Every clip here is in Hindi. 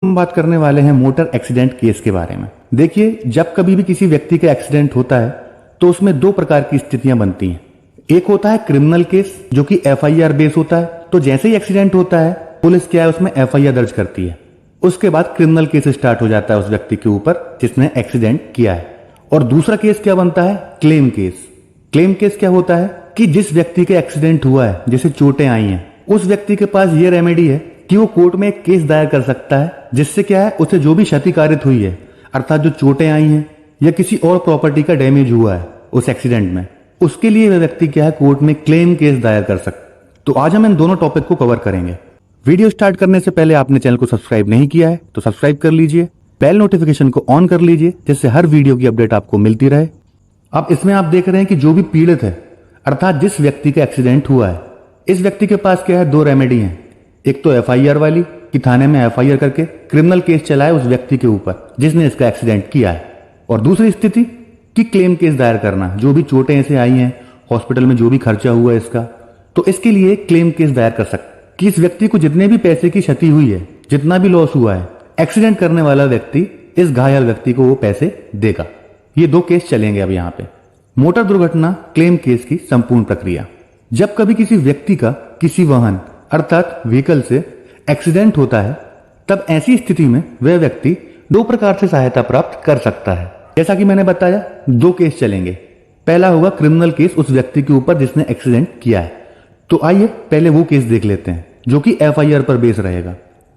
हम बात करने वाले हैं मोटर एक्सीडेंट केस के बारे में। देखिए, जब कभी भी किसी व्यक्ति का एक्सीडेंट होता है तो उसमें दो प्रकार की स्थितियां बनती हैं। एक होता है क्रिमिनल केस, जो कि एफआईआर बेस होता है। तो जैसे ही एक्सीडेंट होता है, पुलिस क्या है उसमें एफआईआर दर्ज करती है। उसके बाद क्रिमिनल केस स्टार्ट हो जाता है उस व्यक्ति के ऊपर जिसने एक्सीडेंट किया है। और दूसरा केस क्या बनता है? Claim case. क्लेम केस क्या होता है कि जिस व्यक्ति का एक्सीडेंट हुआ है, जिसे चोटें आई हैं, उस व्यक्ति के पास ये रेमेडी है कि वो कोर्ट में एक केस दायर कर सकता है, जिससे क्या है उसे जो भी क्षति कारित हुई है, अर्थात जो चोटें आई हैं या किसी और प्रॉपर्टी का डैमेज हुआ है उस एक्सीडेंट में, उसके लिए वह व्यक्ति क्या है कोर्ट में क्लेम केस दायर कर सकता है। तो आज हम इन दोनों टॉपिक को कवर करेंगे। वीडियो स्टार्ट करने से पहले आपने चैनल को सब्सक्राइब नहीं किया है तो सब्सक्राइब कर लीजिए, बेल नोटिफिकेशन को ऑन कर लीजिए, जिससे हर वीडियो की अपडेट आपको मिलती रहे। अब इसमें आप देख रहे हैं कि जो भी पीड़ित है, अर्थात जिस व्यक्ति का एक्सीडेंट हुआ है, इस व्यक्ति के पास क्या है, दो रेमेडी हैं। एक तो एफआईआर वाली कि थाने में एफआईआर करके क्रिमिनल केस चलाए उस व्यक्ति के ऊपर जिसने इसका एक्सीडेंट किया है, और दूसरी स्थिति कि क्लेम केस दायर करना, जो भी चोटें इसे आई हैं, हॉस्पिटल में जो भी खर्चा हुआ है इसका, तो इसके लिए क्लेम केस दायर कर सकते कि इस व्यक्ति को जितने भी पैसे की क्षति हुई है, जितना भी लॉस हुआ है, एक्सीडेंट करने वाला व्यक्ति इस घायल व्यक्ति को वो पैसे देगा। ये दो केस चलेंगे अब यहाँ पे। मोटर दुर्घटना क्लेम केस की संपूर्ण प्रक्रिया। जब कभी किसी व्यक्ति का किसी वाहन अर्थात व्हीकल से एक्सीडेंट होता है, तब ऐसी स्थिति में वह व्यक्ति दो प्रकार से सहायता प्राप्त कर सकता है। जैसा कि मैंने बताया, दो केस चलेंगे। पहला होगा क्रिमिनल केस उस व्यक्ति के ऊपर जिसने एक्सीडेंट किया है। तो आइए पहले वो केस देख लेते हैं जो कि एफआईआर पर बेस रहेगा।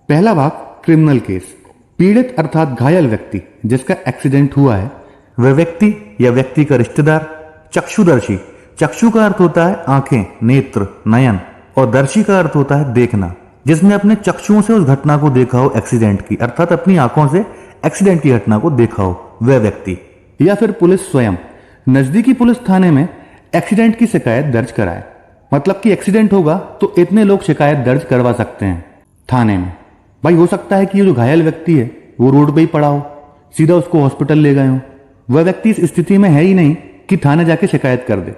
पहला भाग क्रिमिनल केस। पीड़ित अर्थात घायल व्यक्ति जिसका एक्सीडेंट हुआ है, वह व्यक्ति या व्यक्ति का रिश्तेदार चक्षुदर्शी, चक्षु का अर्थ होता है आंखें, नेत्र, नयन, और दर्शी का अर्थ होता है देखना, जिसने अपने चक्षुओं से उस घटना को देखा हो एक्सीडेंट की, अर्थात अपनी आंखों से एक्सीडेंट की घटना को देखा हो वह व्यक्ति। या फिर पुलिस स्वयं नजदीकी पुलिस थाने में एक्सीडेंट की शिकायत दर्ज कराए। मतलब कि एक्सीडेंट होगा तो इतने लोग शिकायत दर्ज करवा सकते हैं थाने में। भाई हो सकता है कि ये जो घायल व्यक्ति है वो रोड पे ही पड़ा हो, सीधा उसको हॉस्पिटल ले गए हो। वह व्यक्ति इस स्थिति में है ही नहीं कि थाने जाके शिकायत कर दे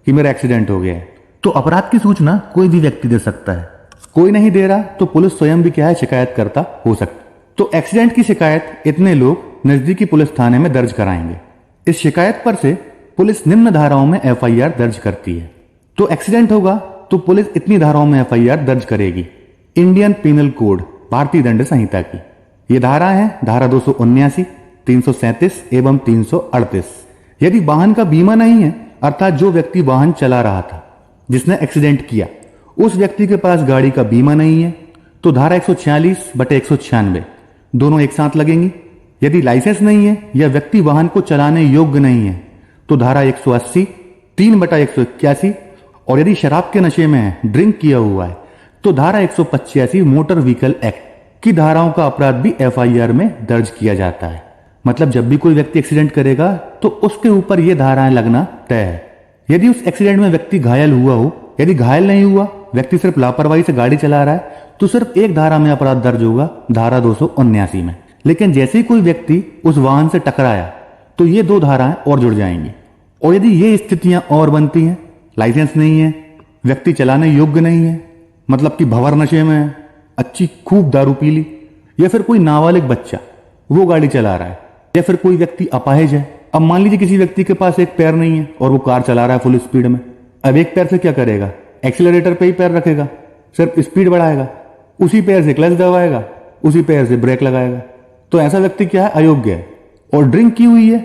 कि मेरा एक्सीडेंट हो गया है। तो अपराध की सूचना कोई भी व्यक्ति दे सकता है। कोई नहीं दे रहा तो पुलिस स्वयं भी क्या है शिकायत करता हो सकता। तो एक्सीडेंट की शिकायत इतने लोग नजदीकी पुलिस थाने में दर्ज कराएंगे। इस शिकायत पर से पुलिस निम्न धाराओं में एफआईआर दर्ज करती है। तो एक्सीडेंट होगा तो पुलिस इतनी धाराओं में एफआईआर दर्ज करेगी। इंडियन पीनल कोड, भारतीय दंड संहिता की ये धारा है, धारा 279, 337 एवं 338। यदि वाहन का बीमा नहीं है, अर्थात जो व्यक्ति वाहन चला रहा था जिसने एक्सीडेंट किया, उस व्यक्ति के पास गाड़ी का बीमा नहीं है, तो धारा 146/196 दोनों एक साथ लगेंगी। यदि लाइसेंस नहीं है या व्यक्ति वाहन को चलाने योग्य नहीं है, तो धारा 180, 3/181, और यदि शराब के नशे में है, ड्रिंक किया हुआ है, तो धारा 185 मोटर व्हीकल एक्ट की धाराओं का अपराध भी एफआईआर में दर्ज किया जाता है। मतलब जब भी कोई व्यक्ति एक्सीडेंट करेगा तो उसके ऊपर ये धाराएं लगना तय है। यदि उस एक्सीडेंट में व्यक्ति घायल हुआ हो, यदि घायल नहीं हुआ, व्यक्ति सिर्फ लापरवाही से गाड़ी चला रहा है, तो सिर्फ एक धारा में अपराध दर्ज होगा, धारा 279 में। लेकिन जैसे ही कोई व्यक्ति उस वाहन से टकराया तो ये दो धाराएं और जुड़ जाएंगी। और यदि ये स्थितियां और बनती हैं, लाइसेंस नहीं है, व्यक्ति चलाने योग्य नहीं है, मतलब कि भंवर नशे में है, अच्छी खूब दारू पी ली, या फिर कोई नाबालिग बच्चा वो गाड़ी चला रहा है, या फिर कोई व्यक्ति अपाहिज है। अब मान लीजिए किसी व्यक्ति के पास एक पैर नहीं है और वो कार चला रहा है फुल स्पीड में। अब एक पैर से क्या करेगा? एक्सीलरेटर पे ही पैर रखेगा, सिर्फ स्पीड बढ़ाएगा, उसी पैर से क्लच दबाएगा, उसी पैर से ब्रेक लगाएगा। तो ऐसा व्यक्ति क्या है? अयोग्य है। और ड्रिंक की हुई है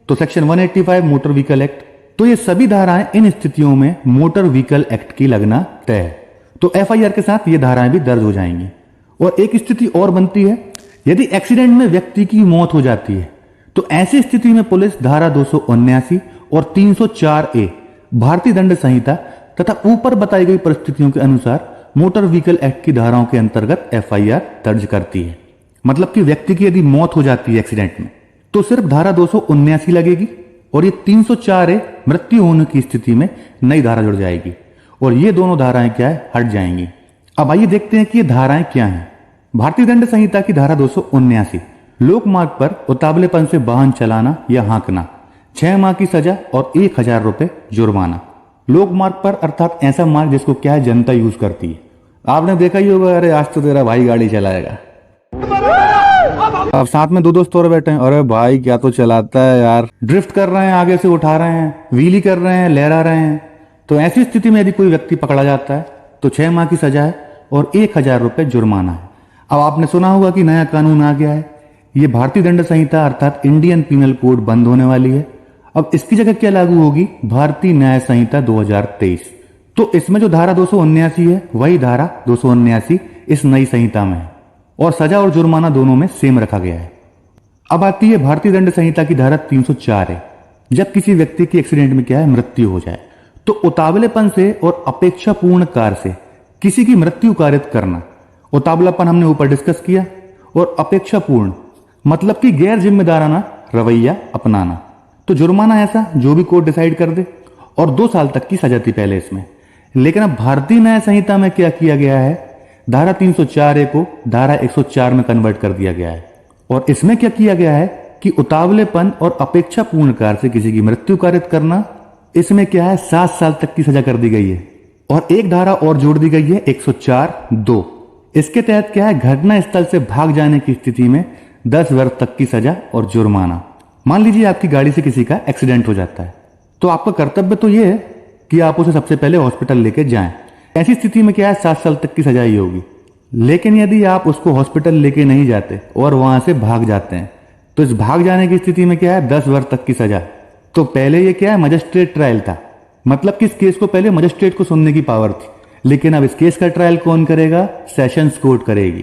तो सेक्शन 185 मोटर व्हीकल एक्ट। तो ये सभी धाराएं इन स्थितियों में मोटर व्हीकल एक्ट की लगना तय है। तो एफआईआर के साथ ये धाराएं भी दर्ज हो जाएंगी। और एक स्थिति और बनती है, यदि एक्सीडेंट में व्यक्ति की मौत हो जाती है, तो ऐसी स्थिति में पुलिस धारा 279 और 304A भारतीय दंड संहिता तथा ऊपर बताई गई परिस्थितियों के अनुसार मोटर व्हीकल एक्ट की धाराओं के अंतर्गत एफआईआर दर्ज करती है। मतलब कि व्यक्ति की यदि मौत हो जाती है एक्सीडेंट में, तो सिर्फ धारा 279 लगेगी, और ये 304A मृत्यु होने की स्थिति में नई धारा जुड़ जाएगी, और ये दोनों धाराएं क्या है? हट जाएंगी। अब आइए देखते हैं कि ये धाराएं क्या हैं। भारतीय दंड संहिता की धारा 279, लोक मार्ग पर उतावलेपन से वाहन चलाना या हाँकना, 6 माह की सजा और 1000 रुपए जुर्माना। लोक मार्ग पर अर्थात ऐसा मार्ग जिसको क्या है जनता यूज करती है। आपने देखा ही होगा, अरे आज तो तेरा भाई गाड़ी चलाएगा, अब साथ में दो दोस्त और बैठे हैं। अरे भाई क्या तो चलाता है यार, ड्रिफ्ट कर रहे हैं, आगे से उठा रहे हैं, व्हीली कर रहे हैं, लहरा रहे हैं। तो ऐसी स्थिति में यदि कोई व्यक्ति पकड़ा जाता है तो 6 माह की सजा है और 1,000 रुपए जुर्माना है। अब आपने सुना होगा कि नया कानून आ गया है, ये भारतीय दंड संहिता अर्थात इंडियन पीनल कोड बंद होने वाली है। अब इसकी जगह क्या लागू होगी? भारतीय न्याय संहिता 2023। तो इसमें जो धारा 279 है वही धारा 279 इस नई संहिता में है और सजा और जुर्माना दोनों में सेम रखा गया है। अब आती है भारतीय दंड संहिता की धारा 304 है। जब किसी व्यक्ति की एक्सीडेंट में क्या है, मृत्यु हो जाए तो उतावलेपन से और अपेक्षापूर्ण कार्य से किसी की मृत्यु कारित करना। उतावलापन हमने ऊपर डिस्कस किया और अपेक्षापूर्ण मतलब कि गैर जिम्मेदाराना रवैया अपनाना। तो जुर्माना ऐसा जो भी कोर्ट डिसाइड कर दे और 2 साल तक की सजा थी पहले इसमें। लेकिन अब भारतीय न्याय संहिता में क्या किया गया है, धारा 304 को धारा 104 में कन्वर्ट कर दिया गया है और इसमें क्या किया गया है कि उतावलेपन और अपेक्षापूर्ण कार्य से किसी की मृत्यु कारित करना, इसमें क्या है 7 साल तक की सजा कर दी गई है। और एक धारा और जोड़ दी गई है 104(2). इसके तहत क्या है, घटना स्थल से भाग जाने की स्थिति में 10 वर्ष तक की सजा और जुर्माना। मान लीजिए आपकी गाड़ी से किसी का एक्सीडेंट हो जाता है तो आपका कर्तव्य तो यह है कि आप उसे सबसे पहले हॉस्पिटल लेके जाएं। ऐसी स्थिति में क्या है 7 साल तक की सजा ही होगी। लेकिन यदि आप उसको हॉस्पिटल लेके नहीं जाते और वहां से भाग जाते हैं तो इस भाग जाने की स्थिति में क्या है 10 वर्ष तक की सजा। तो पहले ये क्या है, मजिस्ट्रेट ट्रायल था, मतलब कि इस केस को पहले मजिस्ट्रेट को सुनने की पावर थी। लेकिन अब इस केस का ट्रायल कौन करेगा? सेशंस कोर्ट करेगी,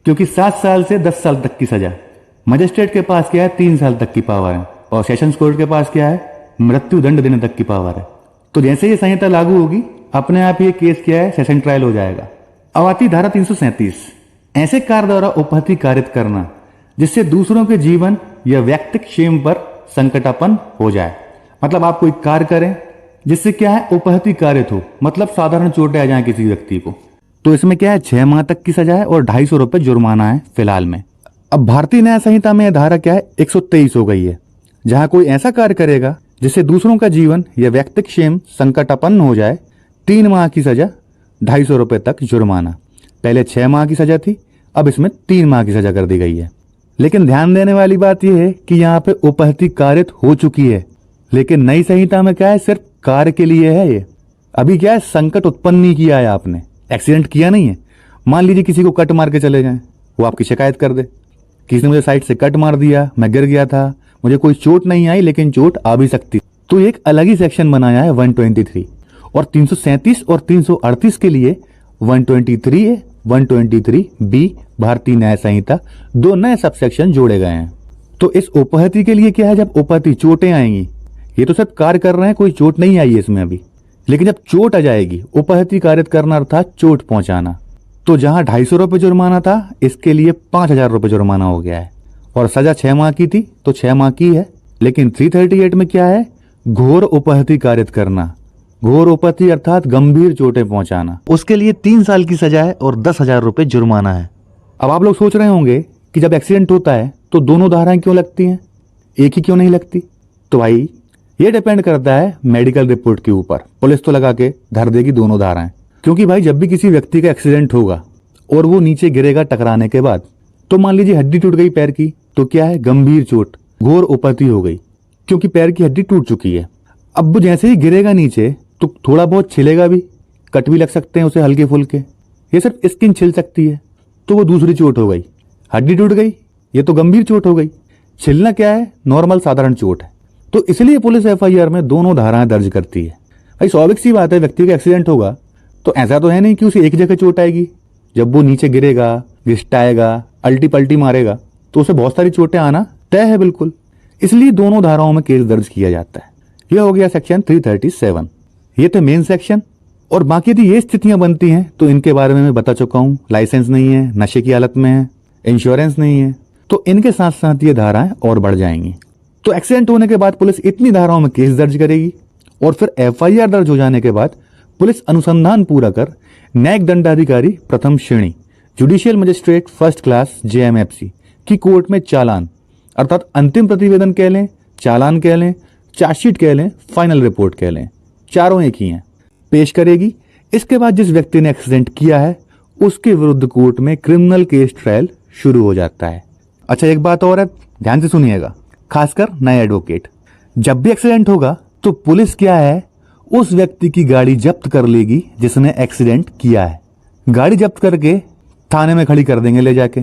क्योंकि 7 साल से 10 साल तक की सजा। मजिस्ट्रेट के पास क्या है 3 साल तक की पावर है और सेशंस कोर्ट के पास क्या है मृत्यु दंड देने तक की पावर है। तो जैसे ये संहिता लागू होगी अपने आप ये केस क्या है सेशन ट्रायल हो जाएगा। अब आती धारा 337, ऐसे कार्य द्वारा उपहति कारित करना जिससे दूसरों के जीवन या व्यक्तिगत क्षेम पर संकटापन्न हो जाए। मतलब आप कोई कार्य करें जिससे क्या है उपहति कारित हो, मतलब साधारण चोटें आ जाए किसी व्यक्ति को, तो इसमें क्या है 6 माह तक की सजा है और 250 रुपए जुर्माना है फिलहाल में। अब भारतीय न्याय संहिता में यह धारा क्या है 123 हो गई है, जहां कोई ऐसा कार्य करेगा जिससे दूसरों का जीवन या व्यक्तिगत क्षेम संकटापन्न हो जाए, 3 माह की सजा, 250 रुपए तक जुर्माना। पहले 6 माह की सजा थी, अब इसमें 3 माह की सजा कर दी गई है। लेकिन ध्यान देने वाली बात यह है कि यहाँ पे उपहति कारित हो चुकी है, लेकिन नई संहिता में क्या है सिर्फ कार्य के लिए है। ये अभी क्या है संकट उत्पन्न नहीं किया है, आपने एक्सीडेंट किया नहीं है। मान लीजिए किसी को कट मार के चले जाए, वो आपकी शिकायत कर दे, किसी ने मुझे साइड से कट मार दिया, मैं गिर गया था, मुझे कोई चोट नहीं आई लेकिन चोट आ भी सकती, तो एक अलग ही सेक्शन बनाया है 123 और 337 और 338 के लिए 123 ए 123 बी भारतीय न्याय संहिता 2 नए सब सेक्शन जोड़े गए हैं। तो इस उपहति के लिए क्या है, जब उपहति चोटें आएंगी, ये तो सिर्फ कार्य कर रहे हैं, कोई चोट नहीं आई है इसमें अभी, लेकिन जब चोट आ जाएगी उपहति कारित करना अर्थात चोट पहुंचाना, तो जहां 250 रुपए जुर्माना था इसके लिए 5,000 रुपए जुर्माना हो गया है और सजा 6 माह की थी तो 6 माह की है। लेकिन 338 में क्या है, घोर उपहति कारित करना, घोर उपहति अर्थात गंभीर चोटें पहुंचाना, उसके लिए 3 साल की सजा है और 10,000 रुपए जुर्माना है। अब आप लोग सोच रहे होंगे कि जब एक्सीडेंट होता है तो दोनों धाराएं क्यों लगती हैं, एक ही क्यों नहीं लगती? तो भाई ये डिपेंड करता है मेडिकल रिपोर्ट के ऊपर। पुलिस तो लगा के धर देगी दोनों धाराएं, क्योंकि भाई जब भी किसी व्यक्ति का एक्सीडेंट होगा और वो नीचे गिरेगा टकराने के बाद, तो मान लीजिए हड्डी टूट गई पैर की, तो क्या है गंभीर चोट, घोर उपहति हो गई, क्योंकि पैर की हड्डी टूट चुकी है। अब वो जैसे ही गिरेगा नीचे तो थोड़ा बहुत छिलेगा भी, कट भी लग सकते हैं उसे हल्के फुल्के, ये सिर्फ स्किन छिल सकती है, तो वो दूसरी चोट हो गई। हड्डी टूट गई, ये तो गंभीर चोट हो गई। छिलना क्या है, नॉर्मल साधारण चोट है। तो इसलिए पुलिस FIR में दोनों धाराएं दर्ज करती है। भाई स्वाभाविक सी बात है, व्यक्ति का एक्सीडेंट होगा तो ऐसा तो है नहीं कि उसे एक जगह चोट आएगी। जब वो नीचे गिरेगा, घिसटाएगा, अल्टी पल्टी मारेगा, तो उसे बहुत सारी चोटें आना तय है बिल्कुल। इसलिए दोनों धाराओं में केस दर्ज किया जाता है। यह हो गया सेक्शन 337। ये थे मेन सेक्शन। और बाकी यदि ये स्थितियां बनती हैं तो इनके बारे में मैं बता चुका हूं। लाइसेंस नहीं है, नशे की हालत में है, इंश्योरेंस नहीं है, तो इनके साथ साथ ये धाराएं और बढ़ जाएंगी। तो एक्सीडेंट होने के बाद पुलिस इतनी धाराओं में केस दर्ज करेगी और फिर FIR दर्ज हो जाने के बाद पुलिस अनुसंधान पूरा कर न्यायिक दंडाधिकारी प्रथम श्रेणी judicial magistrate first class JMFC की कोर्ट में चालान अर्थात अंतिम प्रतिवेदन कह लें, चालान कह लें, चार्जशीट कह लें, फाइनल रिपोर्ट कह लें, चारों एक ही हैं, पेश करेगी। इसके बाद जिस व्यक्ति ने एक्सीडेंट किया है उसके विरुद्ध कोर्ट में क्रिमिनल केस ट्रायल शुरू हो जाता है। अच्छा, एक बात और है, ध्यान से सुनिएगा, खासकर नए एडवोकेट, जब भी एक्सीडेंट होगा तो पुलिस क्या है, उस व्यक्ति की गाड़ी जब्त कर लेगी जिसने एक्सीडेंट किया है। गाड़ी जब्त करके थाने में खड़ी कर देंगे ले जाके।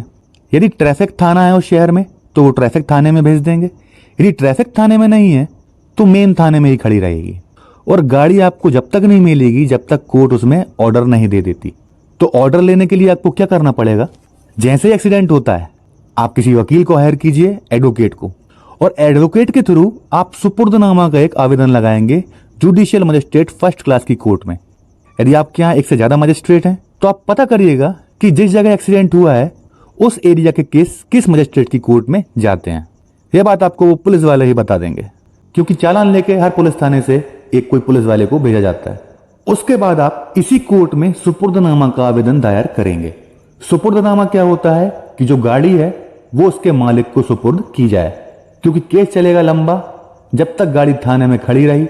यदि ट्रैफिक थाना है उस शहर में तो वो ट्रैफिक थाने में भेज देंगे, यदि ट्रैफिक थाने में नहीं है तो मेन थाने में ही खड़ी रहेगी। और गाड़ी आपको जब तक नहीं मिलेगी जब तक कोर्ट उसमें ऑर्डर नहीं दे देती। तो ऑर्डर लेने के लिए आपको क्या करना पड़ेगा, जैसे ही एक्सीडेंट होता है आप किसी वकील को हायर कीजिए, एडवोकेट को, और एडवोकेट के थ्रू आप सुपुर्दनामा का एक आवेदन लगाएंगे जुडिशियल मजिस्ट्रेट फर्स्ट क्लास की कोर्ट में। यदि आपके यहाँ एक से ज्यादा मजिस्ट्रेट हैं तो आप पता करिएगा कि जिस जगह एक्सीडेंट हुआ है उस एरिया के केस किस मजिस्ट्रेट की कोर्ट में जाते हैं। यह बात आपको वो पुलिस वाले ही बता देंगे, क्योंकि चालान लेके हर पुलिस थाने से एक कोई पुलिस वाले को भेजा जाता है। उसके बाद आप इसी कोर्ट में सुपुर्दनामा का आवेदन दायर करेंगे। सुपुर्दनामा क्या होता है कि जो गाड़ी है वो उसके मालिक को सुपुर्द की जाए, क्योंकि केस चलेगा लंबा। जब तक गाड़ी थाने में खड़ी रही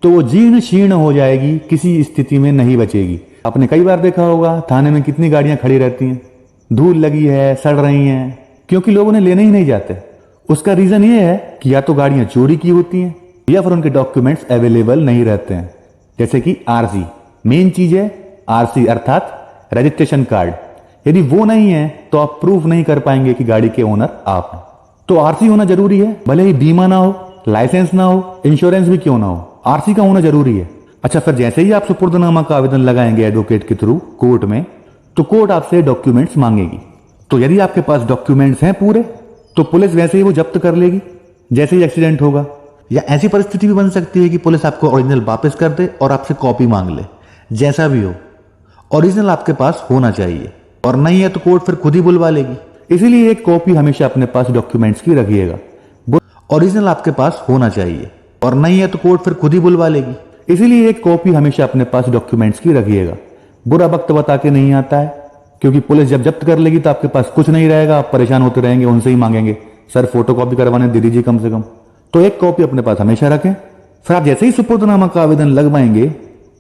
तो वो जीर्ण शीर्ण हो जाएगी, किसी स्थिति में नहीं बचेगी। आपने कई बार देखा होगा थाने में कितनी गाड़ियां खड़ी रहती हैं, धूल लगी है, सड़ रही हैं, क्योंकि लोग उन्हें लेने ही नहीं जाते। उसका रीजन ये है कि या तो गाड़ियां चोरी की होती हैं या फिर उनके डॉक्यूमेंट्स अवेलेबल नहीं रहते हैं, जैसे कि आरसी। मेन चीज है आरसी अर्थात रजिस्ट्रेशन कार्ड। यदि वो नहीं है तो आप प्रूफ नहीं कर पाएंगे कि गाड़ी के ओनर आप हैं। तो आरसी होना जरूरी है, भले ही बीमा ना हो, लाइसेंस ना हो, इंश्योरेंस भी क्यों ना हो, आरसी का होना जरूरी है। अच्छा, फिर जैसे ही आप सुपुर्दनामा का आवेदन लगाएंगे एडवोकेट के थ्रू कोर्ट में, तो कोर्ट आपसे डॉक्यूमेंट्स मांगेगी। तो यदि आपके पास डॉक्यूमेंट्स हैं पूरे तो पुलिस वैसे ही वो जब्त कर लेगी जैसे ही एक्सीडेंट होगा। या ऐसी परिस्थिति भी बन सकती है कि पुलिस आपको ओरिजिनल वापस कर दे और आपसे कॉपी मांग ले। जैसा भी हो, ओरिजिनल आपके पास होना चाहिए, और नहीं है तो कोर्ट फिर खुद ही बुलवा लेगी। इसीलिए एक कॉपी हमेशा अपने पास डॉक्यूमेंट्स की रखिएगा। ओरिजिनल आपके पास होना चाहिए, और नहीं है तो कोर्ट फिर खुद ही बुलवा लेगी। इसीलिए एक कॉपी हमेशा अपने पास डॉक्यूमेंट्स की रखिएगा। बुरा वक्त बता के नहीं आता है, क्योंकि पुलिस जब जब्त कर लेगी तो आपके पास कुछ नहीं रहेगा, आप परेशान होते रहेंगे, उनसे ही मांगेंगे, सर फोटो कॉपी करवाने दे दीजिए कम से कम। तो एक कॉपी अपने पास हमेशा रखें। फिर आप जैसे ही सुपुर्दनामा का आवेदन लगवाएंगे,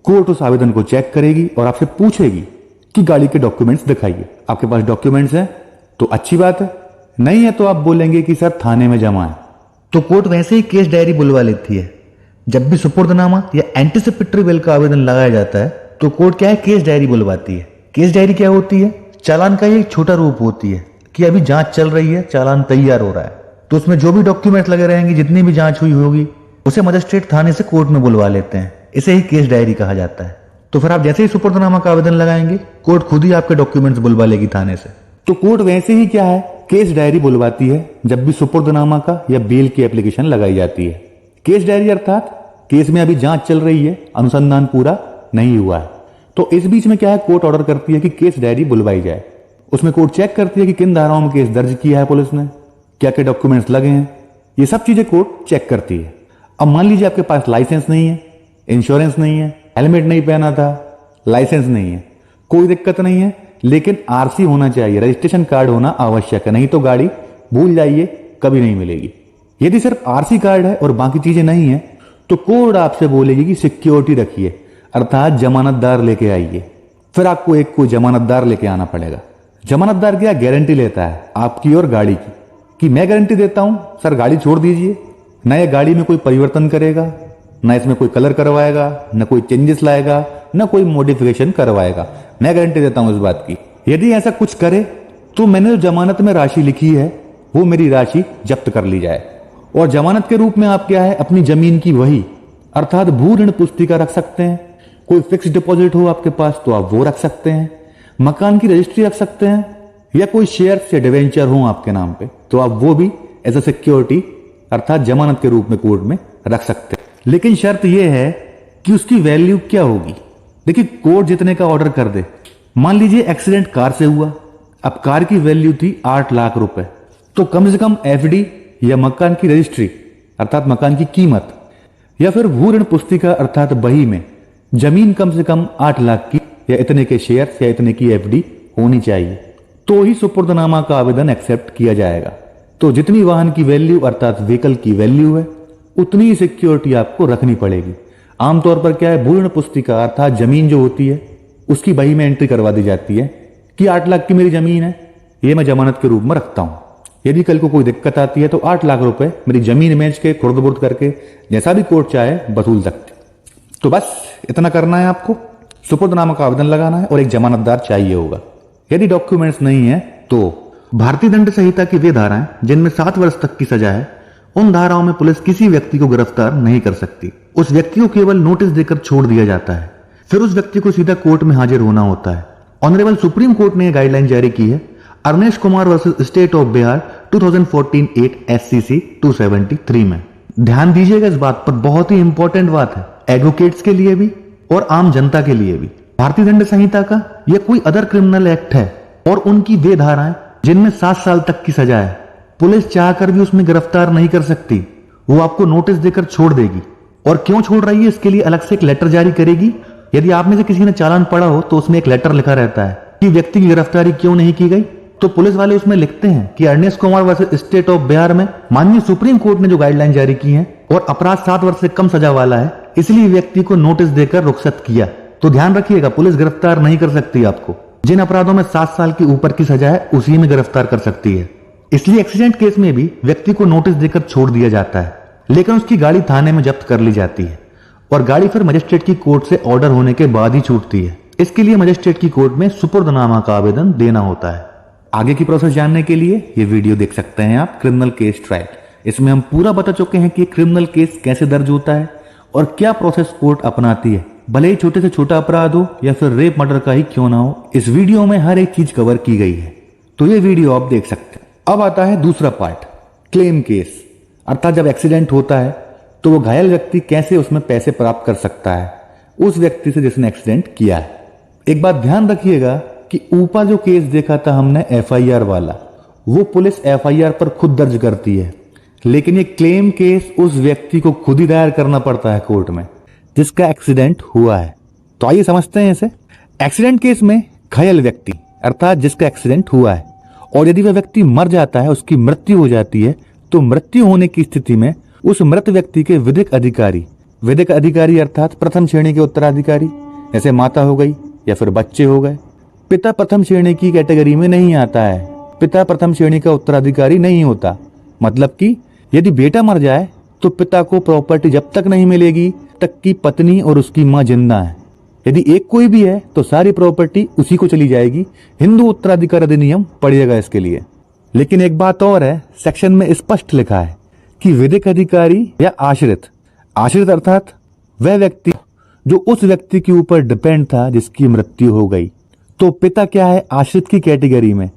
कोर्ट उस आवेदन को चेक करेगी और आपसे पूछेगी कि गाड़ी के डॉक्यूमेंट्स दिखाइए। आपके पास डॉक्यूमेंट्स हैं तो अच्छी बात है, नहीं है तो आप बोलेंगे कि सर थाने में जमा है। तो कोर्ट वैसे ही केस डायरी बुलवा लेती है। जब भी सुपुर्दनामा या एंटीसिपेटरी बेल का आवेदन लगाया जाता है तो कोर्ट क्या है, केस डायरी बुलवाती है। केस डायरी क्या होती है, चालान का एक छोटा रूप होती है कि अभी जांच चल रही है, चालान तैयार हो रहा है, तो उसमें जो भी डॉक्यूमेंट लगे रहेंगे, जितनी भी जांच हुई होगी, उसे मजिस्ट्रेट थाने से कोर्ट में बुलवा लेते हैं। इसे ही केस डायरी कहा जाता है। तो फिर आप जैसे ही सुपुर्दनामा का आवेदन लगाएंगे, कोर्ट खुद ही आपके डॉक्यूमेंट्स बुलवा लेगी थाने से। तो कोर्ट वैसे ही क्या है, केस डायरी बुलवाती है जब भी सुपुर्दनामा का या बेल की एप्लीकेशन लगाई जाती है। केस डायरी अर्थात केस में अभी जांच चल रही है, अनुसंधान पूरा नहीं हुआ है, तो इस बीच में क्या है, कोर्ट ऑर्डर करती है कि केस डायरी बुलवाई जाए। उसमें कोर्ट चेक करती है कि किन धाराओं में केस दर्ज किया है पुलिस ने, क्या क्या डॉक्यूमेंट्स लगे हैं, ये सब चीजें कोर्ट चेक करती है। अब मान लीजिए आपके पास लाइसेंस नहीं है, इंश्योरेंस नहीं है, हेलमेट नहीं पहना था, लाइसेंस नहीं है, कोई दिक्कत नहीं है, लेकिन आरसी होना चाहिए, रजिस्ट्रेशन कार्ड होना आवश्यक है, नहीं तो गाड़ी भूल जाइए, कभी नहीं मिलेगी। यदि सिर्फ आरसी कार्ड है और बाकी चीजें नहीं है तो कोर्ट आपसे बोलेगी कि सिक्योरिटी रखिए, अर्थात जमानतदार लेके आइए। फिर आपको एक कोई जमानतदार लेके आना पड़ेगा। जमानतदार क्या गारंटी लेता है आपकी और गाड़ी की, कि मैं गारंटी देता हूं सर गाड़ी छोड़ दीजिए, न ये गाड़ी में कोई परिवर्तन करेगा, न इसमें कोई कलर करवाएगा, न कोई चेंजेस लाएगा, न कोई मॉडिफिकेशन करवाएगा, मैं गारंटी देता हूं इस बात की। यदि ऐसा कुछ करे तो मैंने जो जमानत में राशि लिखी है वो मेरी राशि जब्त कर ली जाए। और जमानत के रूप में आप क्या है, अपनी जमीन की वही अर्थात भू ऋण पुस्तिका रख सकते हैं। कोई फिक्स डिपॉजिट हो आपके पास तो आप वो रख सकते हैं, मकान की रजिस्ट्री रख सकते हैं, या कोई शेयर्स या डिवेंचर हो आपके नाम पे तो आप वो भी एज ए सिक्योरिटी अर्थात जमानत के रूप में कोर्ट में रख सकते हैं। लेकिन शर्त यह है कि उसकी वैल्यू क्या होगी। देखिए, कोर्ट जितने का ऑर्डर कर दे, मान लीजिए एक्सीडेंट कार से हुआ, अब कार की वैल्यू थी 8 लाख रुपए, तो कम से कम एफडी या मकान की रजिस्ट्री अर्थात मकान की कीमत, या फिर भू ऋण पुस्तिका अर्थात बही में जमीन कम से कम 8 लाख की या इतने के शेयर्स या इतने की एफडी होनी चाहिए, तो ही सुपुर्दनामा का आवेदन एक्सेप्ट किया जाएगा। तो जितनी वाहन की वैल्यू अर्थात व्हीकल की वैल्यू है उतनी ही सिक्योरिटी आपको रखनी पड़ेगी। आमतौर पर क्या है, भू ऋण पुस्तिका अर्थात जमीन जो होती है उसकी बही में एंट्री करवा दी जाती है कि 8 लाख की मेरी जमीन है, ये मैं जमानत के रूप में रखता हूं। यदि कल को कोई दिक्कत आती है तो 8 लाख रुपए मेरी जमीन बेच के खुर्द बुर्द करके जैसा भी कोर्ट चाहे वसूल सकते। तो बस इतना करना है आपको, सुपुर्दनामा का आवेदन लगाना है और एक जमानतदार चाहिए होगा। यदि डॉक्यूमेंट्स नहीं है तो भारतीय दंड संहिता की वे धाराएं जिनमें 7 वर्ष तक की सजा है, उन धाराओं में पुलिस किसी व्यक्ति को गिरफ्तार नहीं कर सकती। उस व्यक्ति को केवल नोटिस देकर छोड़ दिया जाता है, फिर उस व्यक्ति को सीधा कोर्ट में हाजिर होना होता है। ऑनरेबल सुप्रीम कोर्ट ने यह गाइडलाइन जारी की है Arnesh Kumar versus state of Bihar 2014-8 SCC 273 में। ध्यान दीजिएगा इस बात पर, बहुत ही इंपॉर्टेंट बात है एडवोकेट्स के लिए भी और आम जनता के लिए भी। भारतीय दंड संहिता का यह कोई अदर क्रिमिनल एक्ट है और उनकी वे धाराएं जिनमें 7 साल तक की सजा है, पुलिस चाहकर भी उसमें गिरफ्तार नहीं कर सकती। वो आपको नोटिस देकर छोड़ देगी। और क्यों छोड़ रही है इसके लिए अलग से एक लेटर जारी करेगी। यदि आप में से किसी ने चालान पढ़ा हो तो उसमें एक लेटर लिखा रहता है कि व्यक्ति की गिरफ्तारी क्यों नहीं की गई। तो पुलिस वाले उसमें लिखते हैं कि Arnesh Kumar versus state of Bihar में माननीय सुप्रीम कोर्ट ने जो गाइडलाइन जारी की है और अपराध 7 वर्ष से कम सजा वाला है, इसलिए व्यक्ति को नोटिस देकर रुखसत किया। तो ध्यान रखिएगा, पुलिस गिरफ्तार नहीं कर सकती आपको। जिन अपराधों में 7 साल की ऊपर की सजा है उसी में गिरफ्तार कर सकती है। इसलिए एक्सीडेंट केस में भी व्यक्ति को नोटिस देकर छोड़ दिया जाता है, लेकिन उसकी गाड़ी थाने में जब्त कर ली जाती है और गाड़ी फिर मजिस्ट्रेट की कोर्ट से ऑर्डर होने के बाद ही छूटती है। इसके लिए मजिस्ट्रेट की कोर्ट में सुपुर्दनामा का आवेदन देना होता है। आगे की प्रोसेस जानने के लिए ये वीडियो देख सकते हैं आप, क्रिमिनल केस ट्रायल। इसमें हम पूरा बता चुके हैं कि क्रिमिनल केस कैसे दर्ज होता है और क्या प्रोसेस कोर्ट अपनाती है, भले ही छोटे से छोटा अपराध हो या फिर रेप मर्डर का ही क्यों ना हो। इस वीडियो में हर एक चीज कवर की गई है, तो ये वीडियो आप देख सकते हैं। अब आता है दूसरा पार्ट, क्लेम केस। अर्थात जब एक्सीडेंट होता है तो वो घायल व्यक्ति कैसे उसमें पैसे प्राप्त कर सकता है उस व्यक्ति से जिसने एक्सीडेंट किया है। एक बात ध्यान रखिएगा कि ऊपर जो केस देखा था हमने FIR वाला, वो पुलिस FIR पर खुद दर्ज करती है, लेकिन ये क्लेम केस उस व्यक्ति को खुद ही दायर करना पड़ता है कोर्ट में जिसका एक्सीडेंट हुआ है। तो आइए समझते हैं इसे। एक्सीडेंट केस में घायल व्यक्ति अर्थात जिसका एक्सीडेंट हुआ है और यदि वह व्यक्ति मर जाता है, उसकी मृत्यु हो जाती है, तो मृत्यु होने की स्थिति में उस मृत व्यक्ति के विधिक अधिकारी अर्थात प्रथम श्रेणी के उत्तराधिकारी, जैसे माता हो गई या फिर बच्चे हो गए। पिता प्रथम श्रेणी की कैटेगरी में नहीं आता है, पिता प्रथम श्रेणी का उत्तराधिकारी नहीं होता। मतलब कि यदि बेटा मर जाए तो पिता को प्रॉपर्टी जब तक नहीं मिलेगी तक की पत्नी और उसकी मां जिंदा है। यदि एक कोई भी है तो सारी प्रॉपर्टी उसी को चली जाएगी। हिंदू उत्तराधिकार अधिनियम पढ़िएगा इसके लिए। लेकिन एक बात और है, सेक्शन में स्पष्ट लिखा है कि विधिक अधिकारी या आश्रित अर्थात वह व्यक्ति जो उस व्यक्ति के ऊपर डिपेंड था जिसकी मृत्यु हो गई। तो पिता क्या है, आश्रित की कैटेगरी में,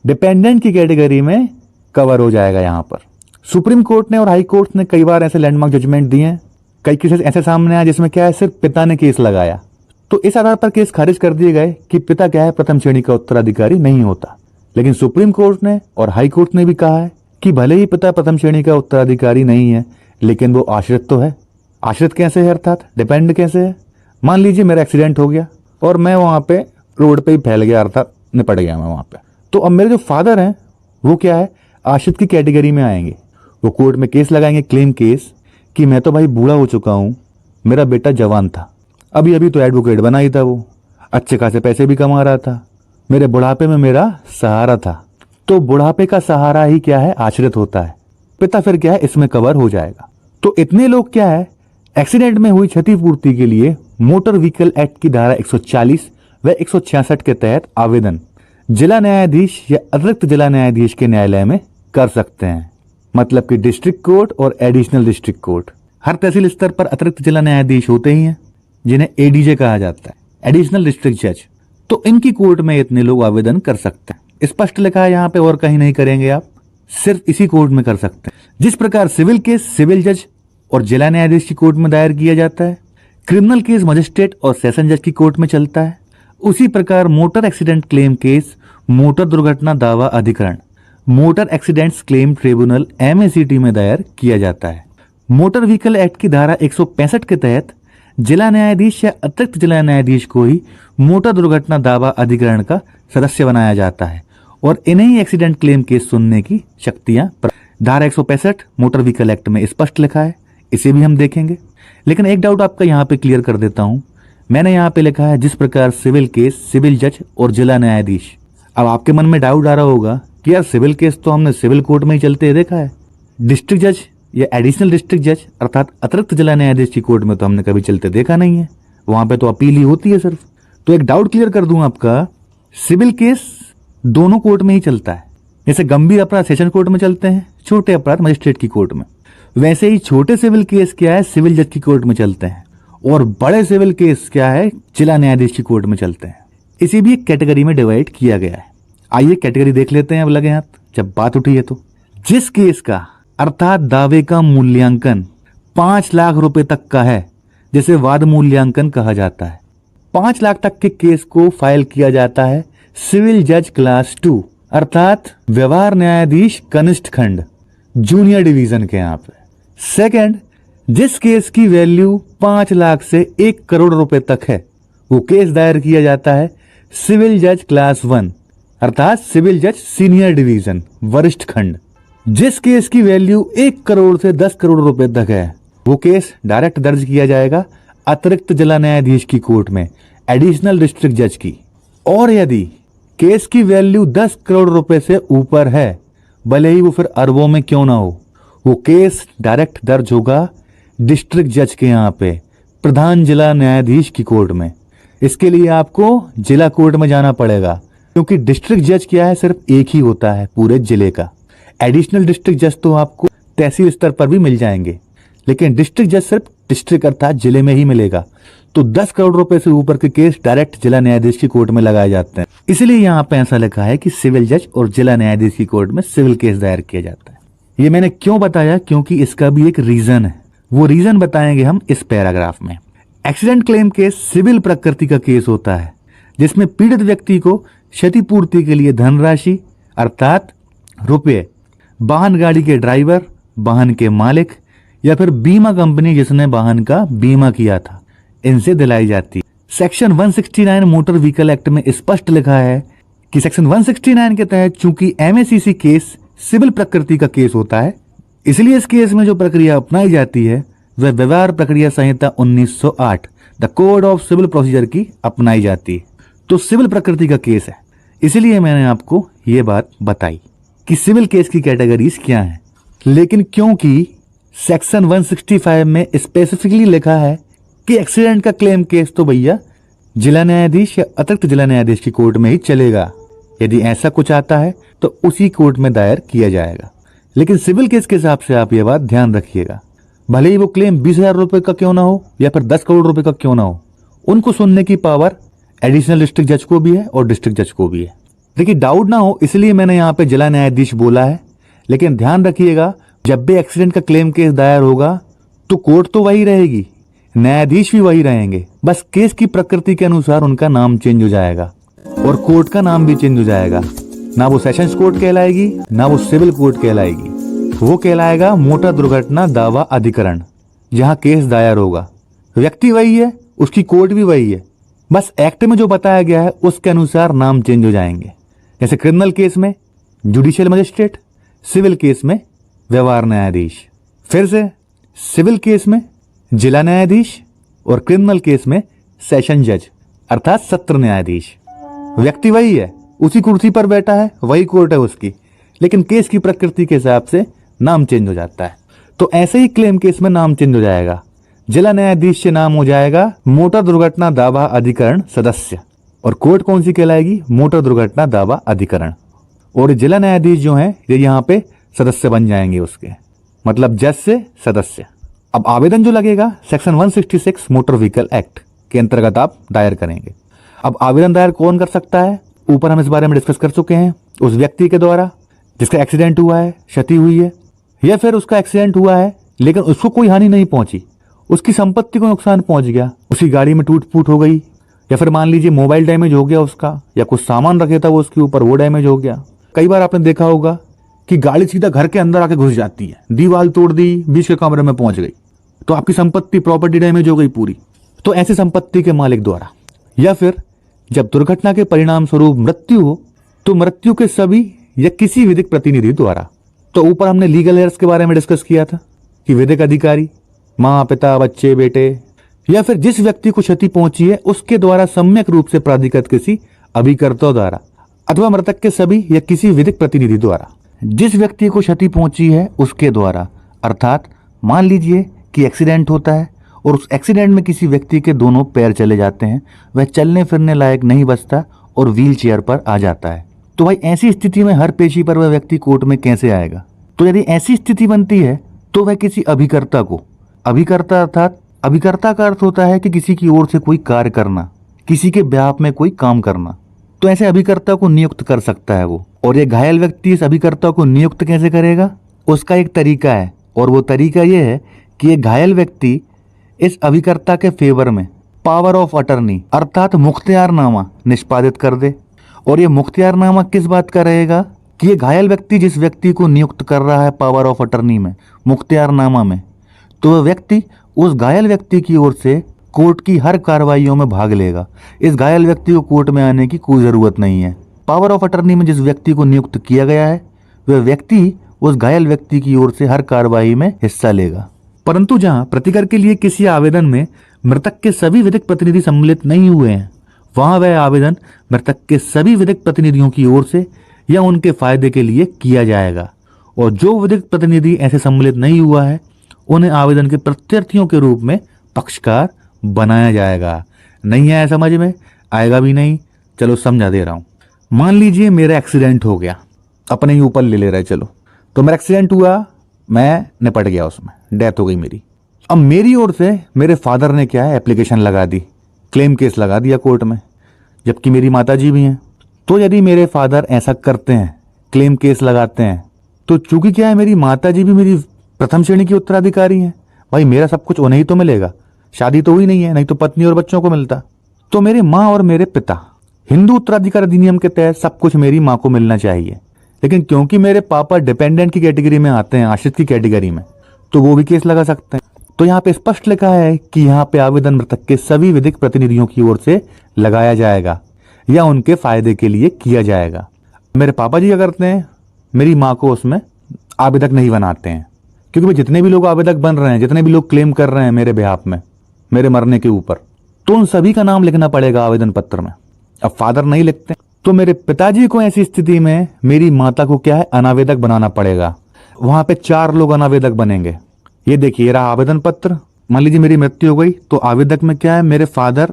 डिपेंडेंट की कैटेगरी में कवर हो जाएगा। यहां पर सुप्रीम कोर्ट ने और हाई कोर्ट ने कई बार ऐसे लैंडमार्क जजमेंट दिए हैं। कई केसेस ऐसे सामने आए जिसमें क्या है, सिर्फ पिता ने केस लगाया, तो इस आधार पर केस खारिज कर दिए गए कि पिता क्या है, प्रथम श्रेणी का उत्तराधिकारी नहीं होता। लेकिन सुप्रीम कोर्ट ने और हाई कोर्ट ने भी कहा है कि भले ही पिता प्रथम श्रेणी का उत्तराधिकारी नहीं है, लेकिन वो आश्रित तो है। आश्रित कैसे है अर्थात डिपेंड कैसे है। मान लीजिए मेरा एक्सीडेंट हो गया और मैं वहां पे रोड पे ही फैल गया अर्थात निपट गया मैं वहां पे, तो अब मेरे जो फादर हैं वो क्या है, आश्रित की कैटेगरी में आएंगे। वो कोर्ट में केस लगाएंगे, क्लेम केस, कि मैं तो भाई बूढ़ा हो चुका हूं, मेरा बेटा जवान था, अभी तो एडवोकेट बना ही था, वो अच्छे खासे पैसे भी कमा रहा था, मेरे बुढ़ापे में मेरा सहारा था। तो बुढ़ापे का सहारा ही क्या है, आश्रित होता है। पिता फिर क्या है, इसमें कवर हो जाएगा। तो इतने लोग क्या है, एक्सीडेंट में हुई क्षतिपूर्ति के लिए मोटर व्हीकल एक्ट की धारा 140 व 166 के तहत आवेदन जिला न्यायाधीश या अतिरिक्त जिला न्यायाधीश के न्यायालय में कर सकते हैं। मतलब कि डिस्ट्रिक्ट कोर्ट और एडिशनल डिस्ट्रिक्ट कोर्ट, हर तहसील स्तर पर अतिरिक्त जिला न्यायाधीश होते ही हैं जिन्हें ADJ कहा जाता है, एडिशनल डिस्ट्रिक्ट जज। तो इनकी कोर्ट में इतने लोग आवेदन कर सकते हैं। स्पष्ट लिखा है यहाँ पे, और कहीं नहीं करेंगे आप, सिर्फ इसी कोर्ट में कर सकते हैं। जिस प्रकार सिविल केस सिविल जज और जिला न्यायाधीश की कोर्ट में दायर किया जाता है, क्रिमिनल केस मजिस्ट्रेट और सेशन जज की कोर्ट में चलता है, उसी प्रकार motor accident claim case motor दुर्घटना दावा अधिकरण motor accidents claim tribunal MACT में दायर किया जाता है। मोटर व्हीकल एक्ट की धारा 165 के तहत जिला न्यायाधीश या अतिरिक्त जिला न्यायाधीश को ही मोटर दुर्घटना दावा अधिकरण का सदस्य बनाया जाता है और इन्हें ही एक्सीडेंट क्लेम केस सुनने की शक्तियां धारा 165 मोटर व्हीकल एक्ट में स्पष्ट लिखा है। इसे भी हम देखेंगे। लेकिन एक डाउट आपका यहाँ पे क्लियर कर देता हूं। मैंने यहाँ पे लिखा है जिस प्रकार सिविल केस सिविल जज और जिला न्यायाधीश। अब आपके मन में डाउट आ रहा होगा कि यार सिविल केस तो हमने सिविल कोर्ट में ही चलते देखा है, डिस्ट्रिक्ट जज या एडिशनल डिस्ट्रिक्ट जज अर्थात अतिरिक्त जिला न्यायाधीश की कोर्ट में तो हमने कभी चलते देखा नहीं है, वहां पे तो अपील ही होती है सिर्फ। तो एक डाउट क्लियर कर दूं आपका, सिविल केस दोनों कोर्ट में ही चलता है। जैसे गंभीर अपराध सेशन कोर्ट में चलते हैं, छोटे अपराध मजिस्ट्रेट की कोर्ट में, वैसे ही छोटे सिविल केस क्या है सिविल जज की कोर्ट में चलते हैं, और बड़े सिविल केस क्या है जिला न्यायाधीश की कोर्ट में चलते हैं। इसी भी एक कैटेगरी में डिवाइड किया गया है। आइए कैटेगरी देख लेते हैं अब लगे हाथ, जब बात उठी है तो। जिस केस का अर्थात दावे का मूल्यांकन 5 लाख रुपए तक का है, जिसे वाद मूल्यांकन कहा जाता है, 5 लाख तक के केस को फाइल किया जाता है सिविल जज क्लास 2 अर्थात व्यवहार न्यायाधीश कनिष्ठ खंड जूनियर डिवीजन के यहाँ पे। सेकंड, जिस केस की वैल्यू 5 लाख से 1 करोड़ रुपए तक है, वो केस दायर किया जाता है सिविल जज क्लास 1 अर्थात सिविल जज सीनियर डिवीजन वरिष्ठ खंड। जिस केस की वैल्यू 1 करोड़ से 10 करोड़ रुपए तक है, वो केस डायरेक्ट दर्ज किया जाएगा अतिरिक्त जिला न्यायाधीश की कोर्ट में एडिशनल डिस्ट्रिक्ट जज की। और यदि केस की वैल्यू 10 करोड़ रुपए से ऊपर है, भले ही वो फिर अरबों में क्यों ना हो, वो केस डायरेक्ट दर्ज होगा डिस्ट्रिक्ट जज के यहाँ पे प्रधान जिला न्यायाधीश की कोर्ट में। इसके लिए आपको जिला कोर्ट में जाना पड़ेगा, क्योंकि डिस्ट्रिक्ट जज क्या है सिर्फ एक ही होता है पूरे जिले का। एडिशनल डिस्ट्रिक्ट जज तो आपको तहसील स्तर पर भी मिल जाएंगे, लेकिन डिस्ट्रिक्ट जज सिर्फ डिस्ट्रिक्ट अर्थात जिले में ही मिलेगा। तो 10 करोड़ रुपए से ऊपर के केस डायरेक्ट जिला न्यायाधीश की कोर्ट में लगाए जाते हैं। इसलिए यहाँ पे ऐसा लिखा है कि सिविल जज और जिला न्यायाधीश की कोर्ट में सिविल केस दायर किया जाता है। ये मैंने क्यों बताया, क्योंकि इसका भी एक रीजन है, वो रीजन बताएंगे हम इस पैराग्राफ में। एक्सीडेंट क्लेम केस सिविल प्रकृति का केस होता है, जिसमें पीड़ित व्यक्ति को क्षतिपूर्ति के लिए धनराशि अर्थात रुपये वाहन गाड़ी के ड्राइवर, वाहन के मालिक या फिर बीमा कंपनी जिसने वाहन का बीमा किया था, इनसे दिलाई जाती है। सेक्शन 169 मोटर व्हीकल एक्ट में स्पष्ट लिखा है कि सेक्शन 169 के तहत चूंकि एमएसीसी केस सिविल प्रकृति का केस होता है, इसलिए इस केस में जो प्रक्रिया अपनाई जाती है वह व्यवहार प्रक्रिया संहिता 1908 the code of civil procedure की अपनाई जाती है। तो सिविल प्रकृति का केस है, इसलिए मैंने आपको ये बात बताई कि सिविल केस की कैटेगरीज क्या हैं। लेकिन क्योंकि सेक्शन 165 में स्पेसिफिकली लिखा है कि एक्सीडेंट का क्लेम केस तो भैया जिला न्यायाधीश या अतिरिक्त जिला न्यायाधीश की कोर्ट में ही चलेगा, यदि ऐसा कुछ आता है तो उसी कोर्ट में दायर किया जाएगा। लेकिन सिविल केस के हिसाब से आप ये बात ध्यान रखिएगा, भले ही वो क्लेम 20,000 रुपए का क्यों ना हो या फिर 10 करोड़ रुपए का क्यों ना हो, उनको सुनने की पावर एडिशनल डिस्ट्रिक्ट जज को भी है और डिस्ट्रिक्ट जज को भी है। देखिए डाउट ना हो इसलिए मैंने यहाँ पे जिला न्यायाधीश बोला है, लेकिन ध्यान रखिएगा जब भी एक्सीडेंट का क्लेम केस दायर होगा तो कोर्ट तो वही रहेगी, न्यायाधीश भी वही रहेंगे, बस केस की प्रकृति के अनुसार उनका नाम चेंज हो जाएगा और कोर्ट का नाम भी चेंज हो जाएगा। ना वो सेशंस कोर्ट कहलाएगी, ना वो सिविल कोर्ट कहलाएगी, वो कहलाएगा मोटर दुर्घटना दावा अधिकरण, जहां केस दायर होगा। व्यक्ति वही है, उसकी कोर्ट भी वही है, बस एक्ट में जो बताया गया है उसके अनुसार नाम चेंज हो जाएंगे। जैसे क्रिमिनल केस में जुडिशियल मजिस्ट्रेट, सिविल केस में व्यवहार न्यायाधीश, फिर से सिविल केस में जिला न्यायाधीश और क्रिमिनल केस में सेशन जज अर्थात सत्र न्यायाधीश। व्यक्ति वही है, उसी कुर्सी पर बैठा है, वही कोर्ट है उसकी, लेकिन केस की प्रकृति के हिसाब से नाम चेंज हो जाता है। तो ऐसे ही क्लेम केस में नाम चेंज हो जाएगा, जिला न्यायाधीश से नाम हो जाएगा मोटर दुर्घटना दावा अधिकरण सदस्य, और कोर्ट कौन सी कहलाएगी, मोटर दुर्घटना दावा अधिकरण। और जिला न्यायाधीश जो है ये यहाँ पे सदस्य बन जाएंगे उसके, मतलब जज से सदस्य। अब आवेदन जो लगेगा सेक्शन 166 मोटर व्हीकल एक्ट के अंतर्गत आप दायर करेंगे। अब आवेदन दायर कौन कर सकता है, ऊपर हम इस बारे में डिस्कस कर चुके हैं। उस व्यक्ति के द्वारा जिसका एक्सीडेंट हुआ है, क्षति हुई है, या फिर उसका एक्सीडेंट हुआ है लेकिन उसको कोई हानि नहीं पहुंची, उसकी संपत्ति को नुकसान पहुंच गया, उसकी गाड़ी में टूट फूट हो गई, या फिर मान लीजिए मोबाइल डैमेज हो गया उसका, या कुछ सामान रखे था वो उसके ऊपर वो डैमेज हो गया। कई बार आपने देखा होगा कि गाड़ी सीधा घर के अंदर आके घुस जाती है, दीवार तोड़ दी, बीच के कमरे में पहुंच गई, तो आपकी संपत्ति प्रॉपर्टी डैमेज हो गई पूरी। तो ऐसी संपत्ति के मालिक द्वारा, या फिर जब दुर्घटना के परिणाम स्वरूप मृत्यु हो तो मृत्यु के सभी या किसी विधिक प्रतिनिधि द्वारा। तो ऊपर हमने लीगल एयर्स के बारे में डिस्कस किया था कि विधिक अधिकारी, माँ पिता बच्चे बेटे, या फिर जिस व्यक्ति को क्षति पहुंची है उसके द्वारा सम्यक रूप से प्राधिकृत किसी अभिकर्ता द्वारा अथवा मृतक के सभी या किसी विधिक प्रतिनिधि द्वारा जिस व्यक्ति को क्षति पहुंची है उसके द्वारा। अर्थात मान लीजिए कि एक्सीडेंट होता है और उस एक्सीडेंट में किसी व्यक्ति के दोनों पैर चले जाते हैं, वह चलने फिरने लायक नहीं बचता और व्हील चेयर पर आ जाता है। तो भाई ऐसी स्थिति में हर पेशी पर वह व्यक्ति कोर्ट में कैसे आएगा? तो यदि ऐसी स्थिति बनती है तो वह किसी अभिकर्ता को, अभिकर्ता अर्थात अभिकर्ता का अर्थ होता है कि किसी की ओर से कोई कार्य करना, किसी के ब्याह में कोई काम करना, तो ऐसे अभिकर्ता को नियुक्त कर सकता है वो। और ये घायल व्यक्ति इस अभिकर्ता को नियुक्त कैसे करेगा? उसका एक तरीका है, और वो तरीका ये है कि ये घायल व्यक्ति इस अभिकर्ता के फेवर में पावर ऑफ अटर्नी अर्थात मुख्तियारनामा निष्पादित कर दे। और ये मुख्तियारनामा किस बात का रहेगा कि ये घायल व्यक्ति जिस व्यक्ति को नियुक्त कर रहा है पावर ऑफ अटर्नी में, मुख्तियारनामा में, तो वह व्यक्ति उस घायल व्यक्ति की ओर से कोर्ट की हर कार्रवाइयों में भाग लेगा। इस घायल व्यक्ति को कोर्ट में आने की कोई जरूरत नहीं है। पावर ऑफ अटर्नी में जिस व्यक्ति को नियुक्त किया गया है वह व्यक्ति उस घायल व्यक्ति की ओर से हर कार्रवाई में हिस्सा लेगा। परंतु जहां प्रतिकर के लिए किसी आवेदन में मृतक के सभी विधिक प्रतिनिधि सम्मिलित नहीं हुए हैं, वहां वह आवेदन मृतक के सभी विधिक प्रतिनिधियों की ओर से या उनके फायदे के लिए किया जाएगा। और जो विधिक प्रतिनिधि ऐसे सम्मिलित नहीं हुआ है उन्हें आवेदन के प्रत्यर्थियों के रूप में पक्षकार बनाया जाएगा। नहीं आया समझ में? आएगा भी नहीं, चलो समझा दे रहा हूं। मान लीजिए मेरा एक्सीडेंट हो गया, अपने ही ऊपर ले रहे चलो, तो मेरा एक्सीडेंट हुआ, मैं निपट गया, उसमें डेथ हो गई मेरी। अब मेरी ओर से मेरे फादर ने क्या है एप्लीकेशन लगा दी, क्लेम केस लगा दिया कोर्ट में, जबकि मेरी माताजी भी हैं। तो यदि मेरे फादर ऐसा करते हैं, क्लेम केस लगाते हैं, तो चूंकि क्या है मेरी माताजी भी मेरी प्रथम श्रेणी की उत्तराधिकारी हैं, भाई मेरा सब कुछ उन्हें ही तो मिलेगा, शादी तो हुई नहीं है, नहीं तो पत्नी और बच्चों को मिलता। तो मेरे माँ और मेरे पिता, हिंदू उत्तराधिकार अधिनियम के तहत सब कुछ मेरी माँ को मिलना चाहिए। लेकिन क्योंकि मेरे पापा डिपेंडेंट की कैटेगरी में आते हैं, आश्रित की कैटेगरी में, तो वो भी केस लगा सकते हैं। तो यहाँ पे स्पष्ट लिखा है कि यहाँ पे आवेदन मृतक के सभी विधिक प्रतिनिधियों की ओर से लगाया जाएगा या उनके फायदे के लिए किया जाएगा। मेरे पापा जी क्या करते हैं, मेरी माँ को उसमें आवेदक नहीं बनाते हैं, क्योंकि जितने भी लोग आवेदक बन रहे हैं, जितने भी लोग क्लेम कर रहे हैं मेरे बिहाफ में, मेरे मरने के ऊपर, तो उन सभी का नाम लिखना पड़ेगा आवेदन पत्र में। अब फादर नहीं लिखते, तो मेरे पिताजी को ऐसी स्थिति में मेरी माता को क्या है अनावेदक बनाना पड़ेगा। वहां पे 4 लोग अनावेदक बनेंगे। ये देखिए रहा आवेदन पत्र। मान लीजिए मेरी मृत्यु हो गई, तो आवेदक में क्या है मेरे फादर,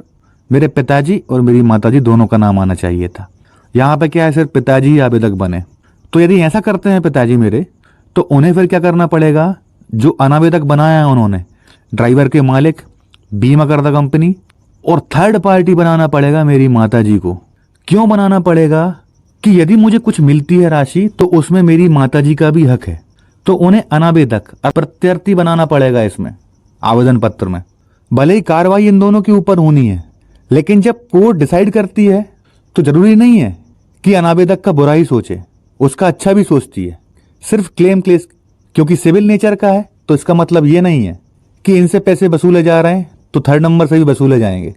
मेरे पिताजी और मेरी माताजी दोनों का नाम आना चाहिए था। यहाँ पे क्या है सिर्फ पिताजी ही आवेदक बने। तो यदि ऐसा करते हैं पिताजी मेरे, तो उन्हें फिर क्या करना पड़ेगा, जो अनावेदक बनाया है उन्होंने, ड्राइवर के मालिक, बीमा करता कंपनी और थर्ड पार्टी बनाना पड़ेगा मेरी माताजी को। क्यों बनाना पड़ेगा कि यदि मुझे कुछ मिलती है राशि तो उसमें मेरी माताजी का भी हक है, तो उन्हें अनावेदक प्रत्यर्थी बनाना पड़ेगा इसमें आवेदन पत्र में। भले ही कार्रवाई इन दोनों के ऊपर होनी है, लेकिन जब कोर्ट डिसाइड करती है तो जरूरी नहीं है कि अनावेदक का बुरा ही सोचे, उसका अच्छा भी सोचती है। सिर्फ क्लेम केस क्योंकि सिविल नेचर का है, तो इसका मतलब ये नहीं है कि इनसे पैसे वसूले जा रहे हैं तो थर्ड नंबर से भी वसूले जाएंगे।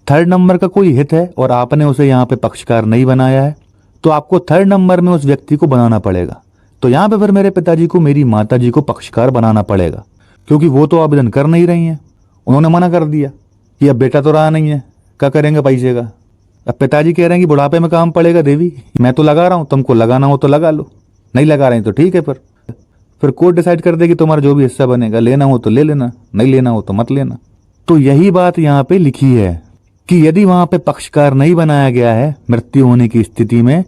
थर्ड नंबर का कोई हित है और आपने उसे यहाँ पे पक्षकार नहीं बनाया है, तो आपको थर्ड नंबर में उस व्यक्ति को बनाना पड़ेगा। तो यहाँ पे फिर मेरे पिताजी को मेरी माताजी को पक्षकार बनाना पड़ेगा, क्योंकि वो तो आवेदन कर नहीं रही हैं। उन्होंने मना कर दिया कि अब बेटा तो रहा नहीं है, क्या करेंगे पैसे का। अब पिताजी कह रहे हैं कि बुढ़ापे में काम पड़ेगा देवी, मैं तो लगा रहा हूँ, तुमको लगाना हो तो लगा लो, नहीं लगा रहे तो ठीक है। फिर कोर्ट डिसाइड कर देगी तुम्हारा जो भी हिस्सा बनेगा, लेना हो तो ले लेना, नहीं लेना हो तो मत लेना। तो यही बात यहाँ पे लिखी है कि यदि वहां पे पक्षकार नहीं बनाया गया है मृत्यु होने की स्थिति में,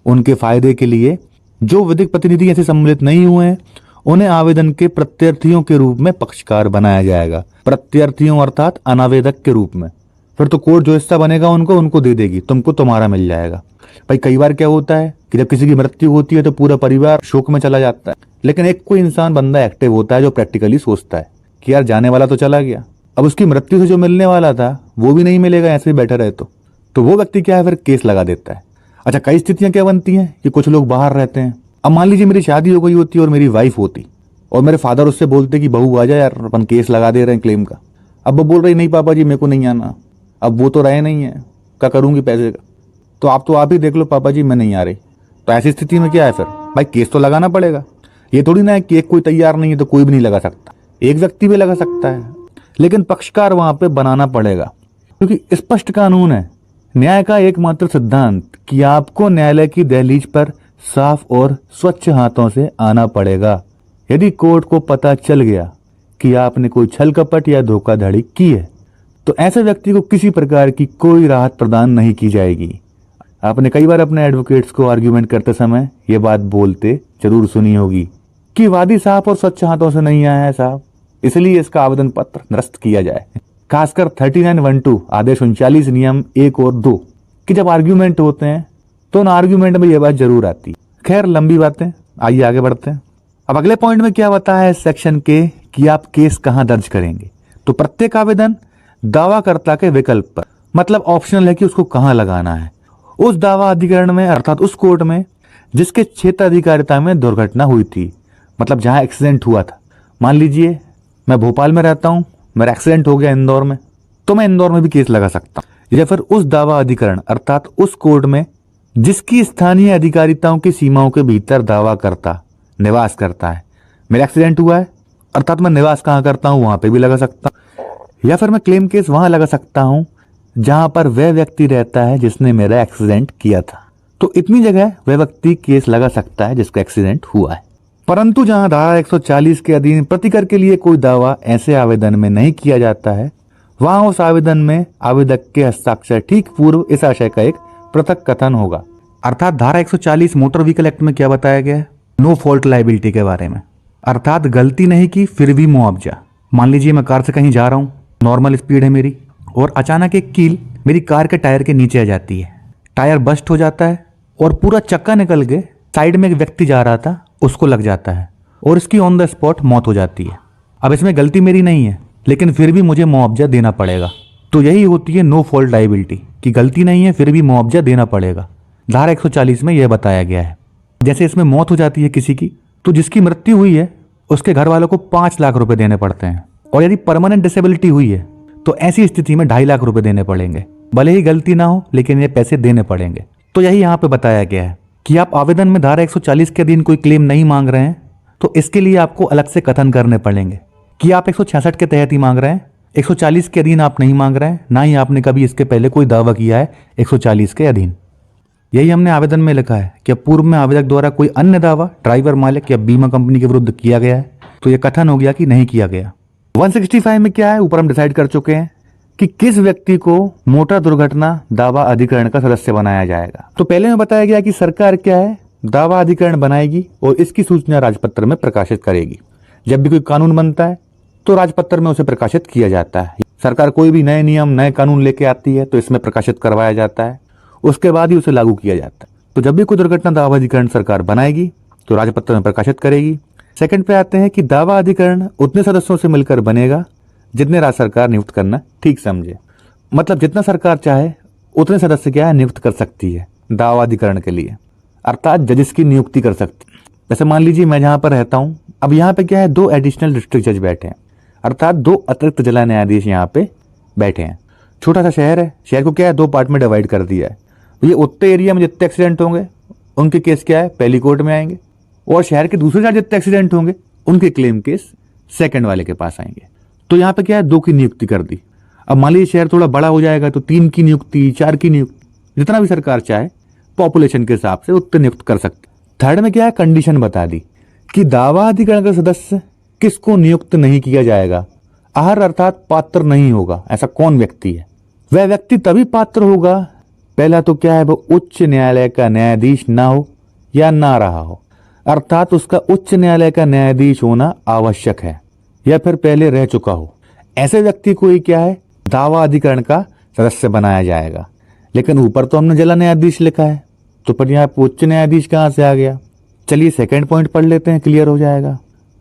उनके फायदे के लिए जो विधिक प्रतिनिधि ऐसे सम्मिलित नहीं हुए हैं उन्हें आवेदन के प्रत्यर्थियों के रूप में पक्षकार बनाया जाएगा। प्रत्यर्थियों अर्थात अनावेदक के रूप में। फिर तो कोर्ट जो हिस्सा बनेगा उनको दे देगी, तुमको तुम्हारा मिल जाएगा। भाई कई बार क्या होता है कि जब किसी की मृत्यु होती है तो पूरा परिवार शोक में चला जाता है, लेकिन एक कोई इंसान बंदा एक्टिव होता है जो प्रैक्टिकली सोचता है कि यार जाने वाला तो चला गया, अब उसकी मृत्यु से जो मिलने वाला था वो भी नहीं मिलेगा ऐसे ही बैठा रहे तो वो व्यक्ति क्या है फिर केस लगा देता है। अच्छा, कई स्थितियां क्या बनती हैं कि कुछ लोग बाहर रहते हैं। अब मान लीजिए मेरी शादी हो गई होती और मेरी वाइफ होती और मेरे फादर उससे बोलते कि बहू आ जा यार, अपन केस लगा दे रहे हैं क्लेम का। अब वो बोल रही नहीं पापा जी मेरे को नहीं आना, अब वो तो रहे नहीं है, क्या करूंगी पैसे का, तो आप ही देख लो पापा जी मैं नहीं आ रही। तो ऐसी स्थिति में क्या है फिर भाई केस तो लगाना पड़ेगा। ये थोड़ी ना है कि एक कोई तैयार नहीं है तो कोई भी नहीं लगा सकता, एक व्यक्ति भी लगा सकता है, लेकिन पक्षकार वहां पे बनाना पड़ेगा, क्योंकि स्पष्ट कानून है न्याय का एकमात्र सिद्धांत कि आपको न्यायालय की दहलीज पर साफ और स्वच्छ हाथों से आना पड़ेगा। यदि कोर्ट को पता चल गया कि आपने कोई छल कपट या धोखाधड़ी की है तो ऐसे व्यक्ति को किसी प्रकार की कोई राहत प्रदान नहीं की जाएगी। आपने कई बार अपने एडवोकेट्स को आर्ग्यूमेंट करते समय ये बात बोलते जरूर सुनी होगी कि वादी साफ और स्वच्छ हाथों से नहीं आया है साहब, इसलिए इसका आवेदन पत्र निरस्त किया जाए। खासकर 3912 आदेश 39 नियम 1 और 2 कि जब आर्ग्यूमेंट होते हैं तो उन आर्ग्यूमेंट में ये बात जरूर आती है। खैर लंबी बातें, आइए आगे बढ़ते हैं। अब अगले पॉइंट में क्या बताया है सेक्शन के कि आप केस कहां दर्ज करेंगे। तो प्रत्येक आवेदन दावाकर्ता के विकल्प पर, मतलब ऑप्शनल है कि उसको कहां लगाना है, उस दावा अधिकरण में अर्थात उस कोर्ट में जिसके क्षेत्र अधिकारिता में दुर्घटना हुई थी, मतलब जहां एक्सीडेंट हुआ था। मान लीजिए मैं भोपाल में रहता हूं, मेरा एक्सीडेंट हो गया इंदौर में, तो मैं इंदौर में भी केस लगा सकता हूं। या फिर उस दावा अधिकरण अर्थात उस कोर्ट में जिसकी स्थानीय अधिकारिताओं की सीमाओं के भीतर दावा करता निवास करता है। मेरा एक्सीडेंट हुआ है अर्थात मैं निवास कहां करता हूं, वहां पे भी लगा सकता हूं। या फिर मैं क्लेम केस वहां लगा सकता हूं जहां पर वह व्यक्ति रहता है जिसने मेरा एक्सीडेंट किया था। तो इतनी जगह वह व्यक्ति केस लगा सकता है जिसका एक्सीडेंट हुआ है। परंतु जहां धारा 140 के अधीन प्रतिकर के लिए कोई दावा ऐसे आवेदन में नहीं किया जाता है, वहां उस आवेदन में आवेदक के हस्ताक्षर ठीक पूर्व इस आशय का एक पृथक कथन होगा। अर्थात धारा 140 मोटर व्हीकल एक्ट में क्या बताया गया है, नो फॉल्ट लायबिलिटी के बारे में, अर्थात गलती नहीं की फिर भी मुआवजा। मान लीजिए मैं कार से कहीं जा रहा हूँ, नॉर्मल स्पीड है मेरी, और अचानक एक कील मेरी कार के टायर के नीचे आ जाती है, टायर बस्ट हो जाता है और पूरा चक्का निकल के साइड में एक व्यक्ति जा रहा था उसको लग जाता है और इसकी ऑन द स्पॉट मौत हो जाती है। अब इसमें गलती मेरी नहीं है लेकिन फिर भी मुझे मुआवजा देना पड़ेगा। तो यही होती है नो फॉल्ट लायबिलिटी कि गलती नहीं है फिर भी मुआवजा देना पड़ेगा। धारा 140 में यह बताया गया है। जैसे इसमें मौत हो जाती है किसी की, तो जिसकी मृत्यु हुई है उसके घर वालों को 5 लाख रुपए देने पड़ते हैं, और यदि परमानेंट डिसेबिलिटी हुई है तो ऐसी स्थिति में 2.5 लाख रुपए देने पड़ेंगे। भले ही गलती ना हो लेकिन ये पैसे देने पड़ेंगे। तो यही यहाँ पे बताया गया है कि आप आवेदन में धारा 140 के अधीन कोई क्लेम नहीं मांग रहे हैं तो इसके लिए आपको अलग से कथन करने पड़ेंगे कि आप 166 के तहत ही मांग रहे हैं, 140 के अधीन आप नहीं मांग रहे हैं, ना ही आपने कभी इसके पहले कोई दावा किया है 140 के अधीन। यही हमने आवेदन में लिखा है कि पूर्व में आवेदक द्वारा कोई अन्य दावा ड्राइवर मालिक या बीमा कंपनी के विरुद्ध किया गया है तो यह कथन हो गया कि नहीं किया गया। 165 में क्या है, ऊपर हम डिसाइड कर चुके हैं कि किस व्यक्ति को मोटर दुर्घटना दावा अधिकरण का सदस्य बनाया जाएगा। तो पहले में बताया गया कि सरकार क्या है, दावा अधिकरण बनाएगी और इसकी सूचना राजपत्र में प्रकाशित करेगी। जब भी कोई कानून बनता है तो राजपत्र में उसे प्रकाशित किया जाता है। सरकार कोई भी नए नियम नए कानून लेके आती है तो इसमें प्रकाशित करवाया जाता है, उसके बाद ही उसे लागू किया जाता है। तो जब भी कोई दुर्घटना दावा अधिकरण सरकार बनाएगी तो राजपत्र में प्रकाशित करेगी। सेकंड पे आते हैं कि दावा अधिकरण उतने सदस्यों से मिलकर बनेगा जितने राज्य सरकार नियुक्त करना ठीक समझे। मतलब जितना सरकार चाहे उतने सदस्य क्या है नियुक्त कर सकती है दावा अधिकरण के लिए, अर्थात जजेस की नियुक्ति कर सकती। जैसे मान लीजिए मैं जहां पर रहता हूं, अब यहाँ पे क्या है 2 एडिशनल डिस्ट्रिक्ट जज बैठे हैं, अर्थात 2 अतिरिक्त जिला न्यायाधीश यहाँ पे बैठे हैं। छोटा सा शहर है, शहर को क्या है 2 पार्ट में डिवाइड कर दिया है। ये उतने एरिया में जितने एक्सीडेंट होंगे उनके केस क्या है पहली कोर्ट में आएंगे, और शहर के दूसरे साइड जितने एक्सीडेंट होंगे उनके क्लेम केस सेकंड वाले के पास आएंगे। तो यहाँ पे क्या है 2 की नियुक्ति कर दी। अब मान लीजिए शहर थोड़ा बड़ा हो जाएगा तो 3 की नियुक्ति, 4 की नियुक्ति, जितना भी सरकार चाहे पॉपुलेशन के हिसाब से उतने नियुक्त कर सकते। थर्ड में क्या है कंडीशन बता दी कि दावा अधिकरण का सदस्य किसको नियुक्त नहीं किया जाएगा, आहर अर्थात पात्र नहीं होगा। ऐसा कौन व्यक्ति है, वह व्यक्ति तभी पात्र होगा, पहला तो क्या है वो उच्च न्यायालय का न्यायाधीश ना हो या ना रहा हो, अर्थात उसका उच्च न्यायालय का न्यायाधीश होना आवश्यक है या फिर पहले रह चुका हो। ऐसे व्यक्ति को ही क्या है दावा अधिकरण का सदस्य बनाया जाएगा। लेकिन ऊपर तो हमने जिला न्यायाधीश लिखा है तो पर यहाँ उच्च न्यायाधीश कहां से आ गया। चलिए सेकंड पॉइंट पढ़ लेते हैं, क्लियर हो जाएगा।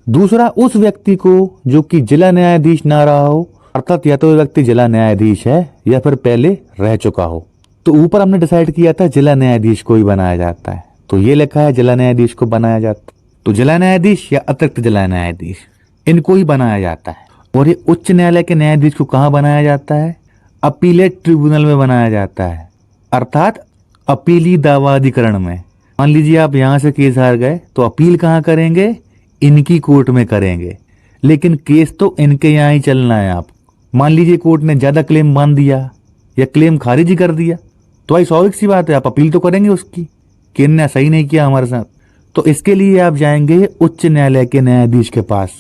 दूसरा, उस व्यक्ति को जो कि जिला न्यायाधीश ना रहा हो, अर्थात या तो व्यक्ति जिला न्यायाधीश है या फिर पहले रह चुका हो। तो ऊपर हमने डिसाइड किया था जिला न्यायाधीश को ही बनाया जाता है, तो ये लिखा है जिला न्यायाधीश को बनाया जाता है। तो जिला न्यायाधीश या अतिरिक्त जिला न्यायाधीश इनको ही बनाया जाता है। और ये उच्च न्यायालय के न्यायाधीश को कहां बनाया जाता है, अपीलेट ट्रिब्यूनल में बनाया जाता है, अर्थात अपीली दावा अधिकरण में। मान लीजिए आप यहां से केस हार गए तो अपील कहां करेंगे, इनकी कोर्ट में करेंगे, लेकिन केस तो इनके यहां ही चलना है। आप मान लीजिए कोर्ट ने ज्यादा क्लेम मान दिया या क्लेम खारिज कर दिया तो भाई स्वाभाविक सी बात है आप अपील तो करेंगे उसकी कि इनने सही नहीं किया हमारे साथ। तो इसके लिए आप जाएंगे उच्च न्यायालय के न्यायाधीश के पास।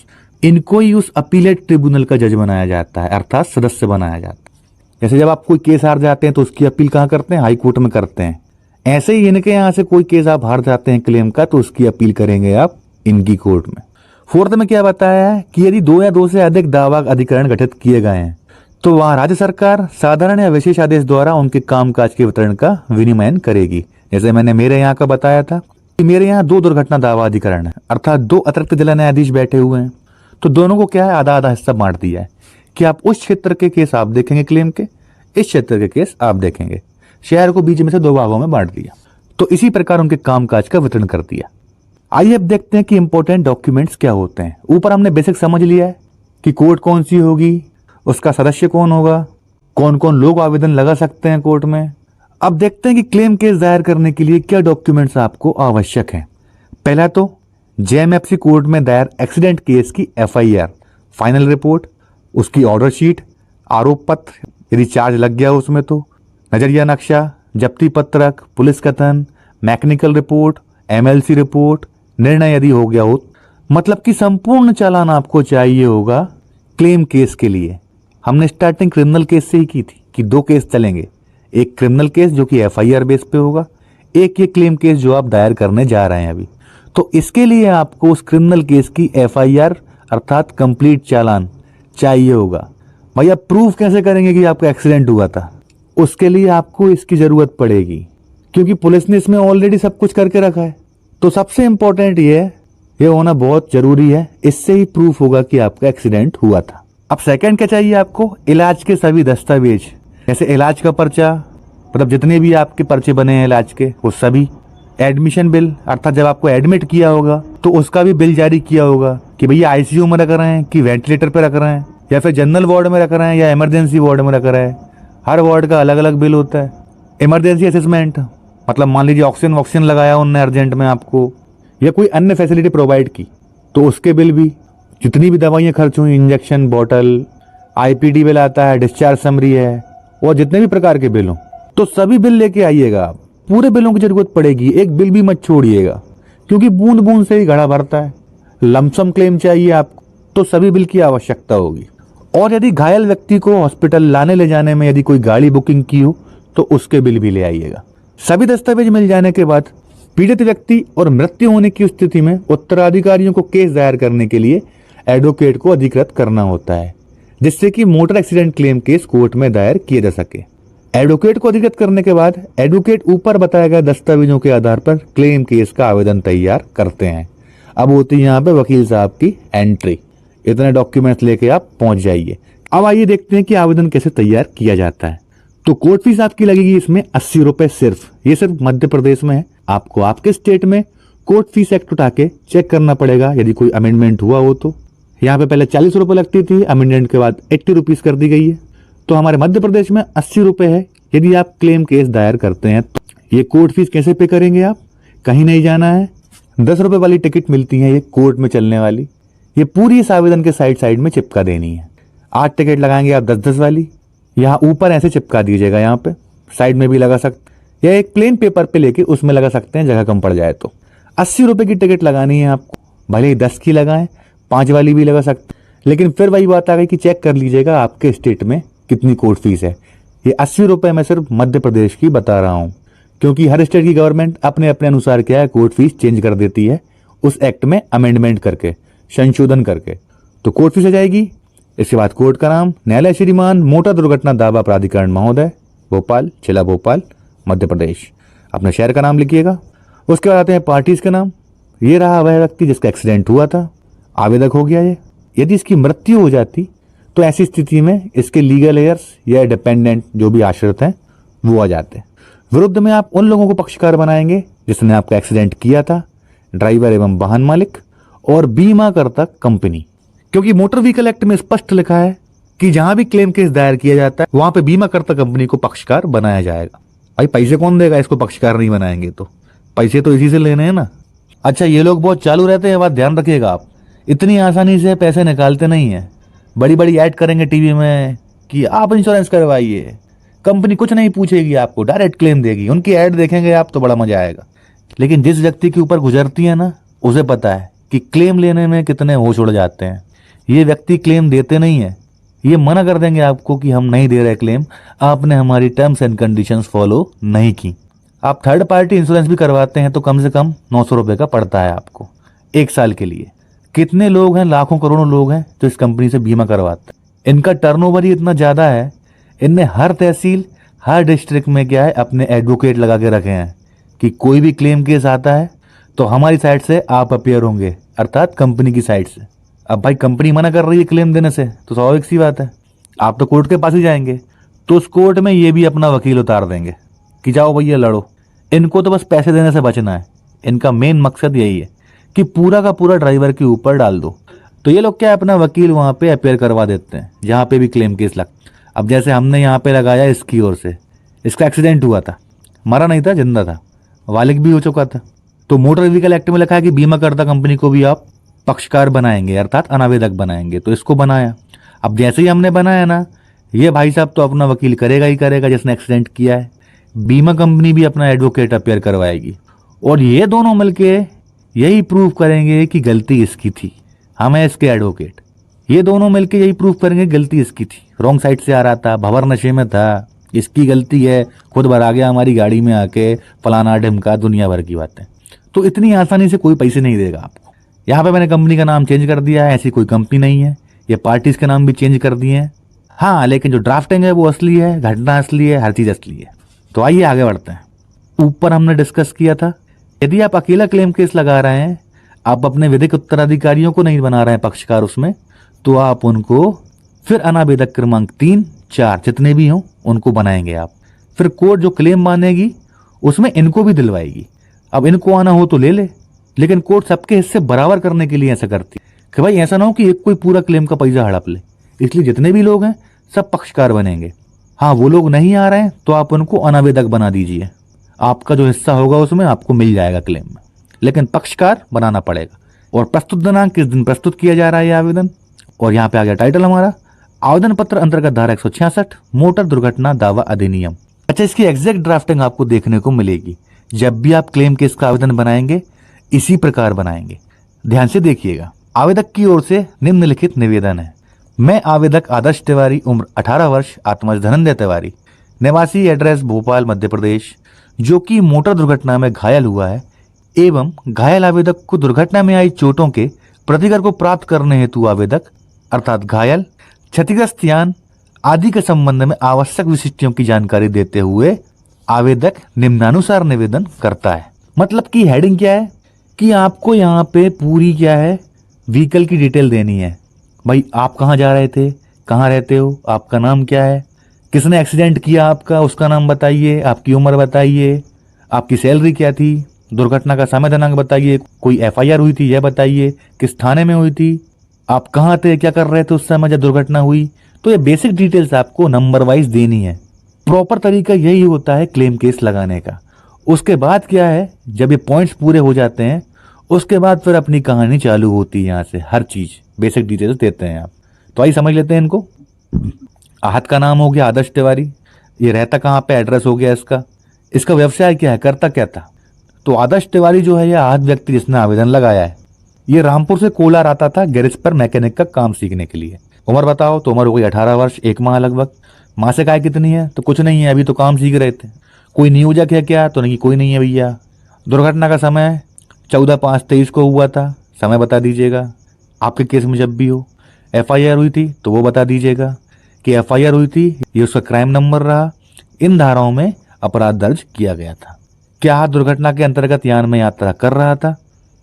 इनको ही उस अपीलेट ट्रिब्यूनल का जज बनाया जाता है, अर्थात सदस्य बनाया जाता है। जैसे जब आप कोई केस हार जाते हैं तो उसकी अपील कहाँ करते हैं? हाई कोर्ट में करते हैं। ऐसे ही इनके यहाँ से कोई केस आप हार जाते हैं क्लेम का, तो उसकी अपील करेंगे आप इनकी कोर्ट में। फोर्थ में क्या बताया है कि यदि 2 या 2 से अधिक दावा अधिकरण गठित किए गए हैं तो वहां राज्य सरकार साधारण या विशेष आदेश द्वारा उनके कामकाज के वितरण का विनियमन करेगी। जैसे मैंने मेरे यहाँ का बताया था कि मेरे यहाँ 2 दुर्घटना दावा अधिकरण है, अर्थात 2 अतिरिक्त जिला न्यायाधीश बैठे हुए हैं। तो दोनों को क्या है, आधा आधा हिस्सा बांट दिया है कि आप उस क्षेत्र के केस आप देखेंगे क्लेम के, इस क्षेत्र के केस आप देखेंगे। शहर को बीच में से 2 भागों में बांट दिया। तो इसी प्रकार उनके कामकाज का वितरण कर दिया। आइए अब देखते हैं कि इंपॉर्टेंट डॉक्यूमेंट्स क्या होते हैं। ऊपर हमने बेसिक समझ लिया है कि कोर्ट कौन सी होगी, उसका सदस्य कौन होगा, कौन कौन लोग आवेदन लगा सकते हैं कोर्ट में। अब देखते हैं कि क्लेम केस दायर करने के लिए क्या डॉक्यूमेंट्स आपको आवश्यक हैं। पहला तो जेएमएफसी कोर्ट में दायर एक्सीडेंट केस की एफआईआर, फाइनल रिपोर्ट, उसकी ऑर्डर शीट, आरोप पत्र यदि चार्ज लग गया उसमें तो, नजरिया नक्शा, जब्ती पत्रक, पुलिस कथन, मैकेनिकल रिपोर्ट, एमएलसी रिपोर्ट, निर्णय यदि हो गया हो, मतलब कि संपूर्ण चालान आपको चाहिए होगा क्लेम केस के लिए। हमने स्टार्टिंग क्रिमिनल केस से ही की थी कि 2 केस चलेंगे, एक क्रिमिनल केस जो कि एफआईआर बेस पे होगा, एक ये क्लेम केस जो आप दायर करने जा रहे हैं अभी। तो इसके लिए आपको उस क्रिमिनल केस की एफआईआर अर्थात कंप्लीट चालान चाहिए होगा। भैया प्रूफ कैसे करेंगे कि आपका एक्सीडेंट हुआ था? उसके लिए आपको इसकी जरूरत पड़ेगी क्योंकि पुलिस ने इसमें ऑलरेडी सब कुछ करके रखा है। तो सबसे इंपॉर्टेंट ये होना बहुत जरूरी है, इससे ही प्रूफ होगा कि आपका एक्सीडेंट हुआ था। अब सेकंड क्या चाहिए आपको? इलाज के सभी दस्तावेज, जैसे इलाज का पर्चा, मतलब जितने भी आपके पर्चे बने हैं इलाज के वो सभी, एडमिशन बिल अर्थात जब आपको एडमिट किया होगा तो उसका भी बिल जारी किया होगा कि भैया आईसीयू में रख रहे हैं कि वेंटिलेटर पे रख रहे हैं या फिर जनरल वार्ड में रख रहे हैं या इमरजेंसी वार्ड में रख रहे हैं। हर वार्ड का अलग अलग बिल होता है। इमरजेंसी असेसमेंट मतलब मान लीजिए ऑक्सीजन लगाया उनने अर्जेंट में आपको या कोई अन्य फैसिलिटी प्रोवाइड की तो उसके बिल भी, जितनी भी दवाइयाँ खर्च हुई, इंजेक्शन बॉटल, आईपीडी बिल आता है, डिस्चार्ज समरी है और जितने भी प्रकार के बिल हो तो सभी बिल लेके आइएगा आप। पूरे बिलों की जरूरत पड़ेगी, एक बिल भी मत छोड़िएगा क्योंकि बूंद बूंद से ही घड़ा भरता है। लमसम क्लेम चाहिए आपको तो सभी बिल की आवश्यकता होगी। और यदि घायल व्यक्ति को हॉस्पिटल लाने ले जाने में यदि कोई गाड़ी बुकिंग की हो तो उसके बिल भी ले आइएगा। सभी दस्तावेज मिल जाने के बाद पीड़ित व्यक्ति और मृत्यु होने की स्थिति में उत्तराधिकारियों को केस दायर करने के लिए एडवोकेट को अधिकृत करना होता है जिससे कि motor accident claim case court में दायर किए जा सके। एडवोकेट को अधिकृत करने के बाद एडवोकेट ऊपर बताए गए दस्तावेजों के आधार पर क्लेम केस का आवेदन तैयार करते हैं। अब होती है यहाँ पे वकील साहब की एंट्री। इतने डॉक्यूमेंट्स लेके आप पहुंच जाइए। अब आइए देखते हैं कि आवेदन कैसे तैयार किया जाता है। तो कोर्ट फीस आपकी लगेगी इसमें 80 रुपए सिर्फ। ये सिर्फ मध्य प्रदेश में है। आपको आपके स्टेट में कोर्ट फीस एक्ट उठा के चेक करना पड़ेगा यदि कोई अमेंडमेंट हुआ हो तो। यहाँ पे पहले 40 रुपए लगती थी, अमेंडमेंट के बाद 80 रुपीज कर दी गई है। तो हमारे मध्य प्रदेश में 80 रुपए है यदि आप क्लेम केस दायर करते हैं। तो ये कोर्ट फीस कैसे पे करेंगे आप? कहीं नहीं जाना है। 10 रुपए वाली टिकट मिलती है ये कोर्ट में चलने वाली, ये पूरी इस आवेदन के साइड में चिपका देनी है। 8 टिकट लगाएंगे आप 10-10 वाली, यहाँ ऊपर ऐसे चिपका दीजिएगा, यहाँ पे साइड में भी लगा सकते या एक प्लेन पेपर पे लेके उसमें लगा सकते हैं जगह कम पड़ जाए तो। 80 रुपए की टिकट लगानी है आपको, भले ही 10 की लगाएं, 5 वाली भी लगा सकते, लेकिन फिर वही बात आ गई कि चेक कर लीजिएगा आपके स्टेट में कितनी कोर्ट फीस है। ये 80 रुपए मैं सिर्फ मध्य प्रदेश की बता रहा हूँ क्योंकि हर स्टेट की गवर्नमेंट अपने अपने अनुसार क्या है कोर्ट फीस चेंज कर देती है उस एक्ट में अमेंडमेंट करके, संशोधन करके। तो कोर्ट फीस आ जाएगी। इसके बाद कोर्ट का नाम न्यायालय श्रीमान मोटर दुर्घटना दावा प्राधिकरण महोदय, भोपाल, जिला भोपाल, मध्य प्रदेश। अपने शहर का नाम लिखिएगा। उसके बाद आते हैं पार्टीज का नाम। ये रहा वह व्यक्ति जिसका एक्सीडेंट हुआ था, आवेदक हो गया ये। यदि इसकी मृत्यु हो जाती तो ऐसी स्थिति में इसके लीगल एयर्स या डिपेंडेंट जो भी आश्रित हैं वो आ जाते। विरुद्ध में आप उन लोगों को पक्षकार बनाएंगे जिसने आपका एक्सीडेंट किया था, ड्राइवर एवं वाहन मालिक और बीमा करता कंपनी, क्योंकि मोटर व्हीकल एक्ट में स्पष्ट लिखा है कि जहां भी क्लेम केस दायर किया जाता है वहां पे बीमा करता कंपनी को पक्षकार बनाया जाएगा। भाई पैसे कौन देगा इसको पक्षकार नहीं बनाएंगे तो? पैसे तो इसी से लेने हैं ना। अच्छा, ये लोग बहुत चालू रहते हैं, बात ध्यान रखिएगा आप, इतनी आसानी से पैसे निकालते नहीं है। बड़ी बड़ी ऐड करेंगे टीवी में कि आप इंश्योरेंस करवाइए, कंपनी कुछ नहीं पूछेगी आपको, डायरेक्ट क्लेम देगी। उनकी ऐड देखेंगे आप तो बड़ा मजा आएगा। लेकिन जिस व्यक्ति के ऊपर गुजरती है ना, उसे पता है कि क्लेम लेने में कितने होश उड़ जाते हैं। ये व्यक्ति क्लेम देते नहीं है, ये मना कर देंगे आपको कि हम नहीं दे रहे क्लेम, आपने हमारी टर्म्स एंड कंडीशंस फॉलो नहीं की। आप थर्ड पार्टी इंश्योरेंस भी करवाते हैं तो कम से कम 900 रुपये का पड़ता है आपको 1 साल के लिए। कितने लोग हैं, लाखों करोड़ों लोग हैं जो इस कंपनी से बीमा करवाते हैं। इनका टर्नओवर ही इतना ज़्यादा है, इनने हर तहसील, हर डिस्ट्रिक्ट में क्या है, अपने एडवोकेट लगा के रखे हैं कि कोई भी क्लेम केस आता है तो हमारी साइड से आप अपेयर होंगे, अर्थात कंपनी की साइड से। अब भाई कंपनी मना कर रही है क्लेम देने से तो स्वाभाविक सी बात है आप तो कोर्ट के पास ही जाएंगे। तो उस कोर्ट में ये भी अपना वकील उतार देंगे कि जाओ भैया लड़ो। इनको तो बस पैसे देने से बचना है। इनका मेन मकसद यही है कि पूरा का पूरा ड्राइवर के ऊपर डाल दो। तो ये लोग क्या अपना वकील वहाँ पे अपेयर करवा देते हैं जहाँ पे भी क्लेम केस लगता। अब जैसे हमने यहाँ पे लगाया इसकी ओर से, इसका एक्सीडेंट हुआ था, मरा नहीं था, जिंदा था, वालिक भी हो चुका था। तो मोटर व्हीकल एक्ट में लिखा है कि बीमा करता कंपनी को भी आप पक्षकार बनाएंगे, अर्थात अनावेदक बनाएंगे। तो इसको बनाया। अब जैसे ही हमने बनाया ना, ये भाई साहब तो अपना वकील करेगा ही करेगा जिसने एक्सीडेंट किया है, बीमा कंपनी भी अपना एडवोकेट अपेयर करवाएगी और ये दोनों मिलके यही प्रूव करेंगे कि गलती इसकी थी, हम है इसके एडवोकेट। ये दोनों मिलके यही प्रूव करेंगे गलती इसकी थी, रॉन्ग साइड से आ रहा था, भंवर नशे में था, इसकी गलती है, खुद भर आ गया हमारी गाड़ी में आके, फलाना ढिमका, दुनिया भर की बातें। तो इतनी आसानी से कोई पैसे नहीं देगा आपको। यहाँ पे मैंने कंपनी का नाम चेंज कर दिया है, ऐसी कोई कंपनी नहीं है। ये पार्टीज के नाम भी चेंज कर दिए हैं। हाँ, लेकिन जो ड्राफ्टिंग है वो असली है, घटना असली है, हर चीज असली है। तो आइए आगे बढ़ते हैं। ऊपर हमने डिस्कस किया था, यदि आप अकेला क्लेम केस लगा रहे हैं, आप अपने विधिक उत्तराधिकारियों को नहीं बना रहे हैं पक्षकार उसमें, तो आप उनको फिर अनावेदक क्रमांक 3, 4 जितने भी हों उनको बनाएंगे आप। फिर कोर्ट जो क्लेम मानेगी उसमें इनको भी दिलवाएगी। अब इनको आना हो तो ले ले, लेकिन कोर्ट सबके हिस्से बराबर करने के लिए ऐसा करती है कि भाई ऐसा ना हो कि एक कोई पूरा क्लेम का पैसा हड़प ले। इसलिए जितने भी लोग हैं सब पक्षकार बनेंगे। हाँ, वो लोग नहीं आ रहे हैं तो आप उनको अनावेदक बना दीजिए, आपका जो हिस्सा होगा उसमें आपको मिल जाएगा क्लेम में, लेकिन पक्षकार बनाना पड़ेगा। और प्रस्तुत दिनांक किस दिन प्रस्तुत किया जा रहा है ये आवेदन, और यहाँ पे आ गया टाइटल हमारा, आवेदन पत्र अंतर्गत धारा 166 मोटर दुर्घटना दावा अधिनियम। अच्छा, इसकी एग्जैक्ट ड्राफ्टिंग आपको देखने को मिलेगी जब भी आप क्लेम केस का आवेदन बनाएंगे, इसी प्रकार बनाएंगे। ध्यान से देखिएगा। आवेदक की ओर से निम्नलिखित निवेदन है। मैं आवेदक आदर्श तिवारी, उम्र 18 वर्ष, आत्मज धनंजय तिवारी, निवासी एड्रेस भोपाल मध्य प्रदेश, जो कि मोटर दुर्घटना में घायल हुआ है एवं घायल आवेदक को दुर्घटना में आई चोटों के प्रतिकर को प्राप्त करने हेतु आवेदक अर्थात घायल, क्षतिग्रस्त यान आदि के संबंध में आवश्यक विशिष्टियों की जानकारी देते हुए आवेदक निम्नानुसार निवेदन करता है। मतलब कि हेडिंग क्या है कि आपको यहाँ पे पूरी क्या है, व्हीकल की डिटेल देनी है। भाई आप कहाँ जा रहे थे, कहाँ रहते हो, आपका नाम क्या है, किसने एक्सीडेंट किया आपका, उसका नाम बताइए, आपकी उम्र बताइए, आपकी सैलरी क्या थी, दुर्घटना का समय दिनांक बताइए, कोई एफआईआर हुई थी यह बताइए, किस थाने में हुई थी, आप कहाँ थे, क्या कर रहे थे उस समय जब दुर्घटना हुई। तो ये बेसिक डिटेल्स आपको नंबर वाइज देनी है। प्रॉपर तरीका यही होता है क्लेम केस लगाने का। उसके बाद क्या है, जब ये पॉइंट्स पूरे हो जाते हैं उसके बाद फिर अपनी कहानी चालू होती है। यहाँ से हर चीज बेसिक डिटेल्स देते हैं आप। तो आइए समझ लेते हैं इनको। आहत का नाम हो गया आदर्श तिवारी, ये रहता कहाँ पे, एड्रेस हो गया इसका, इसका व्यवसाय क्या है, करता क्या था। तो आदर्श तिवारी जो है, यह आहत व्यक्ति जिसने आवेदन लगाया है, ये रामपुर से कोलार आता था गैरेज पर मैकेनिक का काम सीखने के लिए। उम्र बताओ, तो उम्र हो गई 18 वर्ष 1 माह लगभग। मासिक आय कितनी है, तो कुछ नहीं है, अभी तो काम सीख रहे थे। कोई नियोजक है क्या, तो नहीं, कोई नहीं है भैया। दुर्घटना का समय 14/5/23 को हुआ था, समय बता दीजिएगा। आपके केस में जब भी हो एफआईआर हुई थी तो वो बता दीजिएगा कि एफआईआर हुई थी, ये उसका क्राइम नंबर रहा, इन धाराओं में अपराध दर्ज किया गया था। क्या दुर्घटना के अंतर्गत यान में यात्रा कर रहा था,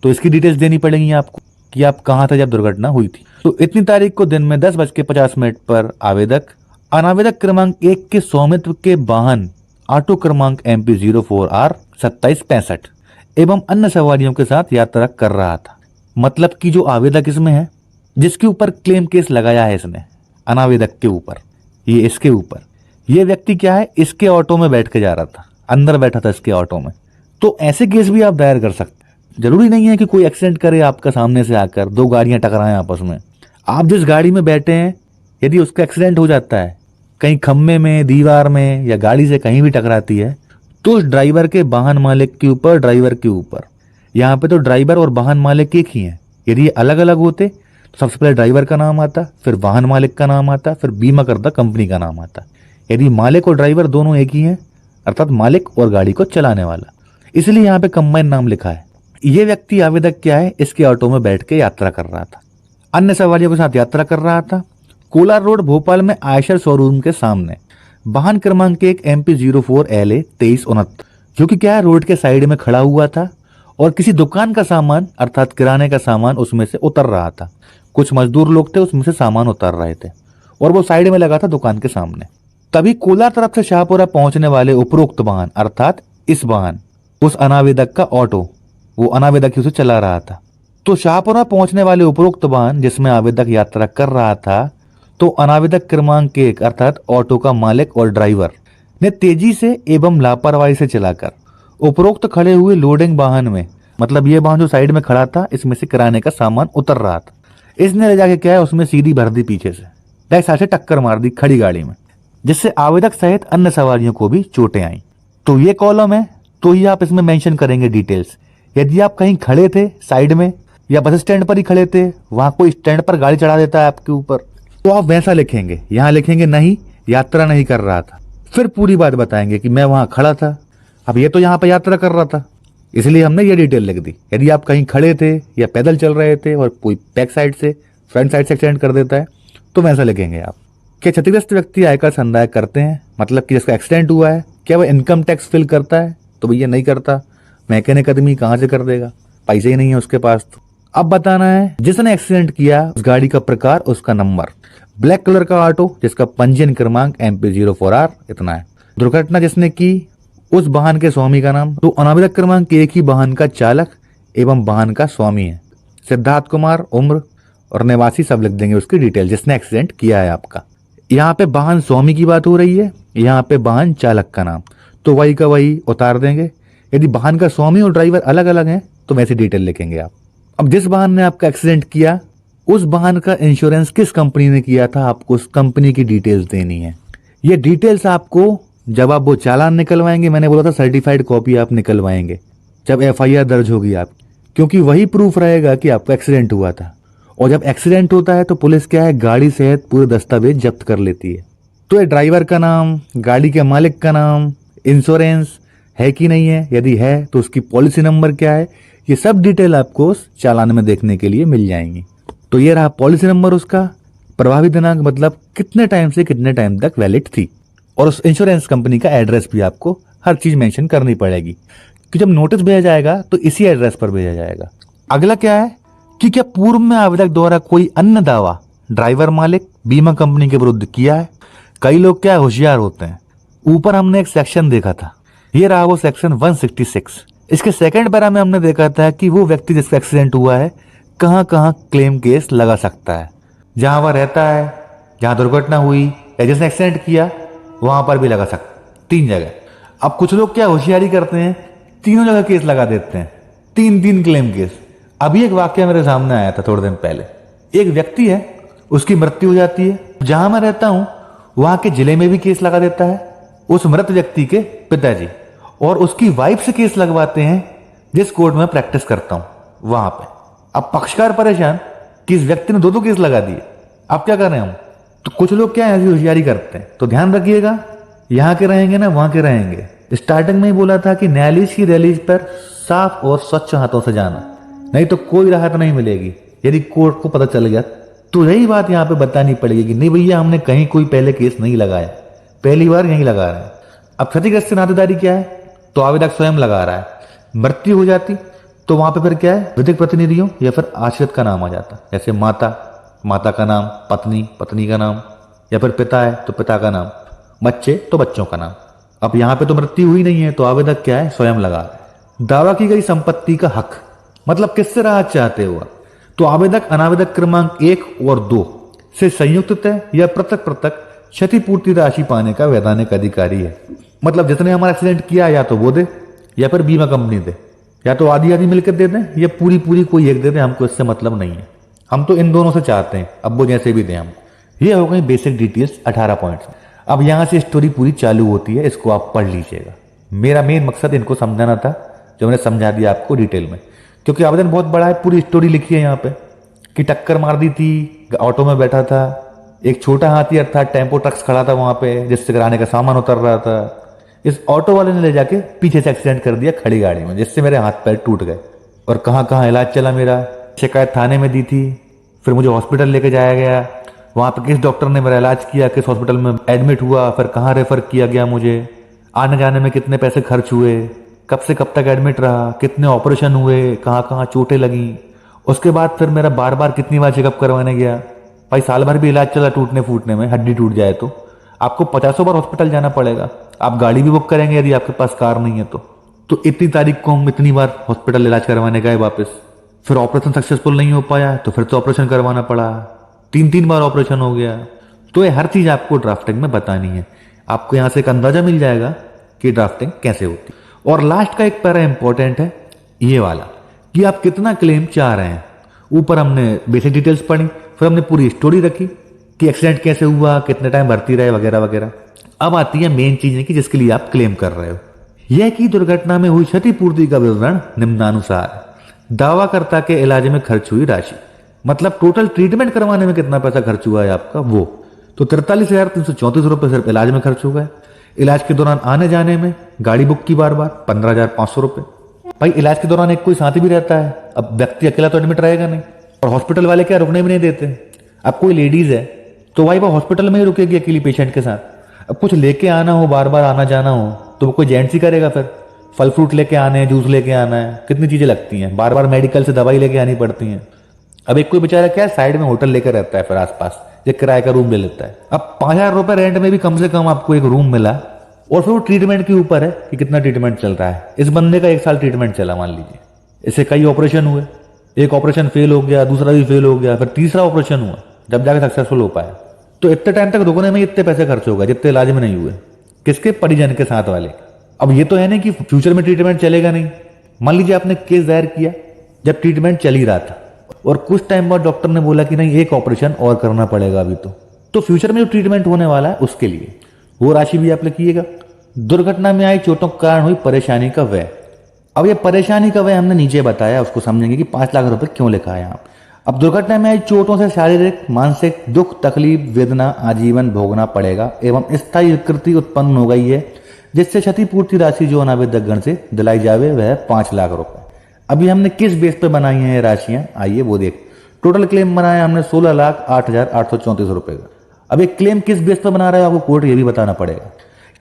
तो इसकी डिटेल्स देनी पड़ेगी आपको कि आप कहाँ थे जब दुर्घटना हुई थी। तो इतनी तारीख को दिन में 10:50 पर आवेदक अनावेदक क्रमांक 1 के स्वामित्व के वाहन ऑटो क्रमांक MP 04R 2765 एवं अन्य सवारियों के साथ यात्रा कर रहा था। मतलब कि जो आवेदक इसमें है, जिसके ऊपर क्लेम केस लगाया है इसने, अनावेदक के ऊपर, ये इसके ऊपर, ये व्यक्ति क्या है, इसके ऑटो में बैठ के जा रहा था, अंदर बैठा था इसके ऑटो में। तो ऐसे केस भी आप दायर कर सकते हैं। जरूरी नहीं है कि कोई एक्सीडेंट करे आपका सामने से आकर, 2 गाड़ियां टकराएं आपस में। आप जिस गाड़ी में बैठे हैं, यदि उसका एक्सीडेंट हो जाता है कहीं खम्भे में, दीवार में या गाड़ी से कहीं भी टकराती है तो उस ड्राइवर के वाहन मालिक के ऊपर, ड्राइवर के ऊपर, यहाँ पे तो ड्राइवर और वाहन मालिक एक ही हैं। यदि ये अलग अलग होते तो सबसे पहले ड्राइवर का नाम आता, फिर वाहन मालिक का नाम आता, फिर बीमा करता कंपनी का नाम आता। यदि मालिक और ड्राइवर दोनों एक ही हैं, अर्थात मालिक और गाड़ी को चलाने वाला, इसलिए यहाँ पे कंबाइन नाम लिखा है। ये व्यक्ति आवेदक क्या है, इसके ऑटो में बैठ के यात्रा कर रहा था, अन्य सवारियों के साथ यात्रा कर रहा था। कोलार रोड भोपाल में आयशर शोरूम के सामने वाहन क्रमांक 1 MP04LA 2369, जो कि क्या है, रोड के साइड में खड़ा हुआ था और किसी दुकान का सामान अर्थात किराने का सामान उसमें से उतर रहा था। कुछ मजदूर लोग थे, उसमें से सामान उतर रहे थे और वो साइड में लगा था दुकान के सामने। तभी कोलार तरफ से शाहपुरा पहुंचने वाले उपरोक्त वाहन अर्थात इस वाहन, उस अनावेदक का ऑटो, वो अनावेदक ही उसे चला रहा था। तो शाहपुरा पहुंचने वाले उपरोक्त वाहन जिसमें आवेदक यात्रा कर रहा था, तो अनावेदक क्रमांक 1 अर्थात ऑटो का मालिक और ड्राइवर ने तेजी से एवं लापरवाही से चलाकर उपरोक्त खड़े हुए लोडिंग वाहन में, मतलब ये वाहन जो साइड में खड़ा था, इसमें से किराने का सामान उतर रहा था, इसने ले जाके क्या है, उसमें सीधी भर दी पीछे से, बैक साइड से टक्कर मार दी खड़ी गाड़ी में, जिससे आवेदक सहित अन्य सवारियों को भी चोटें आई। तो ये कॉलम है, तो ही आप इसमें मेंशन करेंगे डिटेल्स। यदि आप कहीं खड़े थे साइड में या बस स्टैंड पर ही खड़े थे, वहां कोई स्टैंड पर गाड़ी चढ़ा देता है आपके ऊपर, तो आप वैसा लिखेंगे। यहाँ लिखेंगे नहीं, यात्रा नहीं कर रहा था, फिर पूरी बात बताएंगे कि मैं वहां खड़ा था, अब ये तो यहाँ पे यात्रा कर रहा था, इसलिए हमने ये डिटेल लिख दी। यदि आप कहीं खड़े थे या पैदल चल रहे थे और कोई बैक साइड से, फ्रंट साइड से एक्सीडेंट कर देता है, तो वैसा लिखेंगे आप। क्या क्षतिग्रस्त व्यक्ति आयकर संदाय करते हैं, मतलब कि जिसका एक्सीडेंट हुआ है, क्या वह इनकम टैक्स फिल करता है? तो भैया नहीं करता, मैकेनिक आदमी कहाँ से कर देगा, पैसे ही नहीं है उसके पास। तो अब बताना है जिसने एक्सीडेंट किया उस गाड़ी का प्रकार, उसका नंबर, ब्लैक कलर का ऑटो जिसका पंजीयन क्रमांक MP04R इतना है। दुर्घटना जिसने की उस वाहन के स्वामी का नाम, तो अनावेदक क्रमांक 1 ही वाहन का चालक एवं वाहन का स्वामी है। सिद्धार्थ कुमार, उम्र और निवासी सब लिख देंगे उसकी डिटेल, जिसने एक्सीडेंट किया है आपका। यहाँ पे वाहन स्वामी की बात हो रही है, यहाँ पे वाहन चालक का नाम, तो वही का वही उतार देंगे। यदि वाहन का स्वामी और ड्राइवर अलग अलग हैं तो वैसे डिटेल लिखेंगे आप। अब जिस वाहन ने आपका एक्सीडेंट किया, उस वाहन का इंश्योरेंस किस कंपनी ने किया था, आपको उस कंपनी की डिटेल्स देनी है। ये डिटेल्स आपको जब आप वो चालान निकलवाएंगे, मैंने बोला था सर्टिफाइड कॉपी आप निकलवाएंगे जब FIR दर्ज होगी आप, क्योंकि वही प्रूफ रहेगा कि आपका एक्सीडेंट हुआ था। और जब एक्सीडेंट होता है तो पुलिस क्या है, गाड़ी सहित पूरे दस्तावेज जब्त कर लेती है। तो ये ड्राइवर का नाम, गाड़ी के मालिक का नाम, इंश्योरेंस है कि नहीं है, यदि है तो उसकी पॉलिसी नंबर क्या है, ये सब डिटेल आपको उस चालान में देखने के लिए मिल जाएंगी। तो ये रहा पॉलिसी नंबर, उसका प्रभावी दिनांक, मतलब कितने टाइम से कितने टाइम तक वैलिड थी, और उस इंश्योरेंस कंपनी का एड्रेस भी आपको हर चीज मेंशन करनी पड़ेगी कि जब नोटिस भेजा जाएगा तो इसी एड्रेस पर भेजा जाएगा। अगला क्या है कि क्या पूर्व में आवेदक द्वारा कोई अन्य दावा ड्राइवर मालिक बीमा कंपनी के विरुद्ध किया है। कई लोग क्या होशियार होते हैं, ऊपर हमने एक सेक्शन देखा था, ये रहा वो सेक्शन 166। इसके सेकंड पैरा में हमने देखा था कि वो व्यक्ति जिसका एक्सीडेंट हुआ है कहाँ कहाँ क्लेम केस लगा सकता है, जहां वह रहता है, जहां दुर्घटना हुई या जिसने एक्सीडेंट किया वहां पर भी लगा सकता, 3 जगह। अब कुछ लोग क्या होशियारी करते हैं, तीनों जगह केस लगा देते हैं, 3 क्लेम केस। अभी एक वाक्य मेरे सामने आया था थोड़े दिन पहले, एक व्यक्ति है, उसकी मृत्यु हो जाती है, जहां मैं रहता हूं वहां के जिले में भी केस लगा देता है उस मृत व्यक्ति के पिताजी, और उसकी वाइफ से केस लगवाते हैं जिस कोर्ट में प्रैक्टिस करता हूं वहां पे। अब पक्षकार परेशान कि इस व्यक्ति ने 2 केस लगा दिए, अब क्या करें हम। तो कुछ लोग क्या ऐसी होशियारी करते हैं, तो ध्यान रखिएगा, यहां के रहेंगे ना वहां के रहेंगे। स्टार्टिंग में ही बोला था कि न्यायाधीश की दहलीज पर साफ और स्वच्छ हाथों से जाना, नहीं तो कोई राहत नहीं मिलेगी। यदि कोर्ट को पता चल गया तो यही बात यहाँ पे बतानी पड़ेगी कि नहीं भैया हमने कहीं कोई पहले केस नहीं लगाया, पहली बार यही लगा रहे हैं। अब क्षतिग्रस्त से नातेदारी क्या है, तो आवेदक स्वयं लगा रहा है। मृत्यु हो जाती तो वहां पे फिर क्या है, विधिक प्रतिनिधियों या फिर आश्रित का नाम आ जाता, जैसे माता का नाम, पत्नी का नाम, या फिर पिता है तो पिता का नाम, बच्चे तो बच्चों का नाम। अब यहाँ पे तो मृत्यु हुई नहीं है तो आवेदक क्या है, स्वयं लगा रहा है। दावा की गई संपत्ति का हक, मतलब किससे राहत चाहते हुआ, तो आवेदक अनावेदक क्रमांक 1 और 2 से संयुक्ततः या पृथक क्षतिपूर्ति राशि पाने का वैधानिक अधिकारी है। मतलब जितने हमारा एक्सीडेंट किया या तो वो दे या फिर बीमा कंपनी दे, या तो आधी मिलकर दे दें या पूरी कोई एक दे दे, हमको इससे मतलब नहीं है, हम तो इन दोनों से चाहते हैं, अब वो जैसे भी दें हमको। ये हो गई बेसिक डिटेल्स 18 पॉइंट्स। अब यहां से स्टोरी पूरी चालू होती है, इसको आप पढ़ लीजिएगा। मेरा मेन मकसद इनको समझाना था, जो मैंने समझा दिया आपको डिटेल में, क्योंकि आवेदन बहुत बड़ा है। पूरी स्टोरी लिखी है यहाँ पे कि टक्कर मार दी थी, ऑटो में बैठा था, एक छोटा हाथी अर्थात टेम्पो ट्रक्स खड़ा था वहां पे, जिससे किराने का सामान उतर रहा था। इस ऑटो वाले ने ले जाके पीछे से एक्सीडेंट कर दिया खड़ी गाड़ी में, जिससे मेरे हाथ पैर टूट गए। और कहाँ कहाँ इलाज चला मेरा, शिकायत थाने में दी थी, फिर मुझे हॉस्पिटल लेके जाया गया, वहां पे किस डॉक्टर ने मेरा इलाज किया, किस हॉस्पिटल में एडमिट हुआ, फिर कहाँ रेफर किया गया मुझे, आने जाने में कितने पैसे खर्च हुए, कब से कब तक एडमिट रहा, कितने ऑपरेशन हुए, कहाँ कहाँ चोटें लगी। उसके बाद फिर मेरा बार बार कितनी बार चेकअप करवाने गया। भाई साल भर भी इलाज चला टूटने फूटने में, हड्डी टूट जाए तो आपको 50 बार हॉस्पिटल जाना पड़ेगा। आप गाड़ी भी बुक करेंगे यदि आपके पास कार नहीं है तो इतनी तारीख को हम इतनी बार हॉस्पिटल इलाज करवाने गए वापस, फिर ऑपरेशन सक्सेसफुल नहीं हो पाया तो फिर तो ऑपरेशन करवाना पड़ा, 3 बार ऑपरेशन हो गया। तो ये हर चीज आपको ड्राफ्टिंग में बतानी है। आपको यहां से एक अंदाजा मिल जाएगा कि ड्राफ्टिंग कैसे होती है। और लास्ट का एक पैरा इंपॉर्टेंट है, ये वाला, कि आप कितना क्लेम चाह रहे हैं। ऊपर हमने बेसिक डिटेल्स पढ़ी, फिर हमने पूरी स्टोरी रखी कि एक्सीडेंट कैसे हुआ, कितने टाइम भर्ती रहे, वगैरह वगैरह। अब आती है मेन चीज की जिसके लिए आप क्लेम कर रहे हो, यह कि दुर्घटना में हुई क्षतिपूर्ति का विवरण निम्नानुसार। दावाकर्ता के इलाज में खर्च हुई राशि, मतलब टोटल ट्रीटमेंट करवाने में कितना पैसा खर्च हुआ है आपका, वो तो 43,334 रुपए सिर्फ इलाज में खर्च हो गए। इलाज के दौरान आने जाने में गाड़ी बुक की बार बार 15,500 रुपए। भाई इलाज के दौरान एक कोई साथी भी रहता है, अब व्यक्ति अकेला तो एडमिट रहेगा नहीं, और हॉस्पिटल वाले क्या रुकने भी नहीं देते। अब कोई लेडीज है तो भाई वो हॉस्पिटल में ही रुकेगी अकेली पेशेंट के साथ। अब कुछ लेके आना हो, बार बार आना जाना हो, तो वो कोई जेंट्स ही करेगा। फिर फल फ्रूट लेके आने हैं, जूस लेके आना है, कितनी चीजें लगती हैं, बार बार मेडिकल से दवाई लेके आनी पड़ती हैं। अब एक कोई बेचारा क्या साइड में होटल लेकर रहता है, फिर आसपास एक किराए का रूम ले लेता है। अब 5,000 रुपए रेंट में भी कम से कम आपको एक रूम मिला, और फिर वो ट्रीटमेंट के ऊपर है कि कितना ट्रीटमेंट चल रहा है। इस बंदे का 1 साल ट्रीटमेंट चला मान लीजिए, इससे कई ऑपरेशन हुए, एक ऑपरेशन फेल हो गया, दूसरा भी फेल हो गया, फिर तीसरा ऑपरेशन हुआ, जब जाके सक्सेसफुल हो पाया। तो इतने टाइम तक रुकने में इतने पैसे खर्च हो गए जितने इलाज में नहीं हुए, किसके, परिजन के साथ वाले। अब ये तो है नहीं कि फ्यूचर में ट्रीटमेंट चलेगा नहीं। मान लीजिए आपने केस दायर किया जब ट्रीटमेंट चल ही रहा था, और कुछ टाइम बाद डॉक्टर ने बोला कि नहीं एक ऑपरेशन और करना पड़ेगा अभी, तो फ्यूचर में जो ट्रीटमेंट होने वाला है उसके लिए वो राशि भी आप लिखिएगा। दुर्घटना में आई चोटों के कारण हुई परेशानी का व्यय। अब ये परेशानी का व्यय हमने नीचे बताया, उसको समझेंगे कि 5 लाख रुपए क्यों लिखा है यहाँ। अब दुर्घटना में आई चोटों से शारीरिक मानसिक दुख तकलीफ वेदना आजीवन भोगना पड़ेगा एवं स्थायी विकृति उत्पन्न हो गई है, जिससे क्षतिपूर्ति राशि जो अनावेदक गण से दिलाई जावे वह 5 लाख रुपए। अभी हमने किस बेस पे बनाई हैं ये राशियां, आइए वो देख। टोटल क्लेम बनाया हमने 16,08,834 रुपए का। अब एक क्लेम किस बेस पर बना रहा है आपको कोर्ट ये भी बताना पड़ेगा।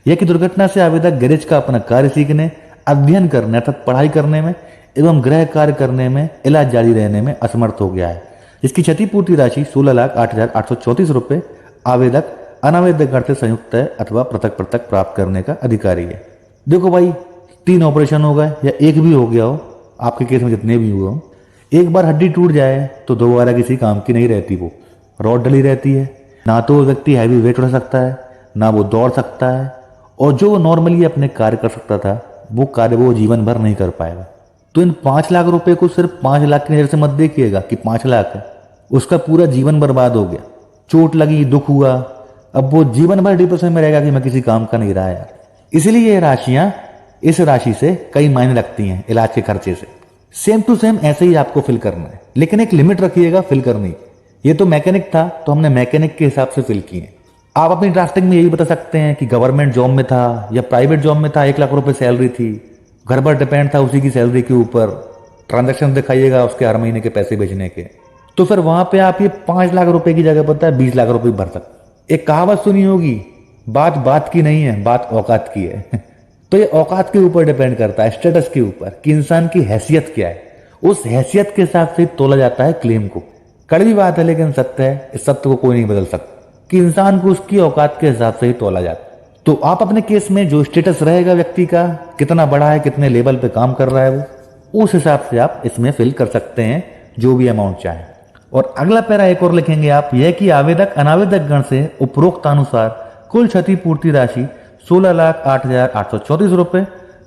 यह कि दुर्घटना से आवेदक गैरेज का अपना कार्य सीखने, अध्ययन करने अर्थात पढ़ाई करने में एवं गृह कार्य करने में, इलाज जारी रहने में असमर्थ हो गया है, जिसकी क्षतिपूर्ति राशि 16,08,834 रुपए आवेदक अनावेदक गण से संयुक्त है अथवा पृथक पृथक प्राप्त करने का अधिकारी है। देखो भाई 3 ऑपरेशन हो गए या एक भी हो गया हो, आपके केस में जितने भी हुए हो, एक बार हड्डी टूट जाए तो दोबारा किसी काम की नहीं रहती। वो रॉड डली रहती है, ना तो वो व्यक्ति हैवी वेट उठा सकता है, ना वो दौड़ सकता है, और जो वो नॉर्मली अपने कार्य कर सकता था वो कार्य वो जीवन भर नहीं कर पाएगा। तो इन 5 लाख रुपए को सिर्फ 5 लाख की नजर से मत देखिएगा कि 5 लाख है, उसका पूरा जीवन बर्बाद हो गया। चोट लगी, दुख हुआ, अब वो जीवन भर डिप्रेशन में रहेगा कि मैं किसी काम का नहीं रहा यार। इसलिए ये राशियां इस राशि से कई मायने रखती हैं इलाज के खर्चे से। सेम टू सेम ऐसे ही आपको फिल करना है, लेकिन एक लिमिट रखिएगा फिल करने की। ये तो मैकेनिक था तो हमने मैकेनिक के हिसाब से फिल किए। आप अपनी ड्राफ्टिंग में यही बता सकते हैं कि गवर्नमेंट जॉब में था या प्राइवेट जॉब में था, 1 लाख रुपए सैलरी थी, घर पर डिपेंड था उसी की सैलरी के ऊपर, ट्रांजैक्शन दिखाइएगा उसके हर महीने के पैसे भेजने के। तो फिर वहां पे आप ये 5 लाख रुपए की जगह पता है 20 लाख रुपए भर सकते। एक कहावत सुनी होगी, बात बात की नहीं है, बात औकात की है। तो ये औकात के ऊपर डिपेंड करता है, स्टेटस के ऊपर, कि इंसान की हैसियत क्या है। उस हैसियत के हिसाब से तोला जाता है क्लेम को। कड़वी बात है लेकिन सत्य है, इस सत्य को कोई नहीं बदल सकता कि इंसान को उसकी औकात के हिसाब से ही तोला जाता है। तो आप अपने केस में जो स्टेटस रहेगा व्यक्ति का, कितना बड़ा है, कितने लेवल पे काम कर रहा है वो, उस हिसाब से आप इसमें फिल कर सकते हैं जो भी अमाउंट चाहे। और अगला पैरा एक और लिखेंगे आप, यह कि आवेदक अनावेदक गण से उपरोक्त अनुसार कुल क्षतिपूर्ति राशि 16,08,834 रुपए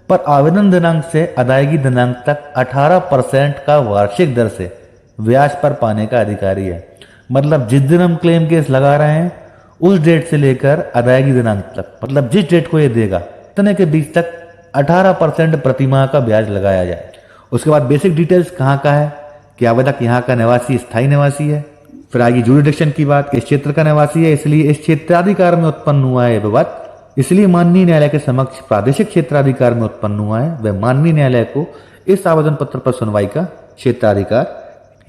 पर आवेदन दिनांक से अदायगी दिनांक तक 18% का वार्षिक दर से ब्याज पर पाने का अधिकारी है। मतलब जिस दिन हम क्लेम केस लगा रहे हैं उस डेट से लेकर अदायगी दिनांक तक, मतलब जिस डेट को ये देगा इतने के बीच तक 18% प्रतिमाह का ब्याज लगाया जाए। उसके बाद बेसिक डिटेल्स कहाँ का है कि आवेदक यहाँ का निवासी, स्थायी निवासी है। फिर आगे जुरिडिक्शन की बात, इस क्षेत्र का निवासी है इसलिए इस क्षेत्राधिकार में उत्पन्न हुआ है विवाद, इसलिए माननीय न्यायालय के समक्ष प्रादेशिक क्षेत्राधिकार में उत्पन्न हुआ है। वह माननीय न्यायालय को इस आवेदन पत्र पर सुनवाई का क्षेत्राधिकार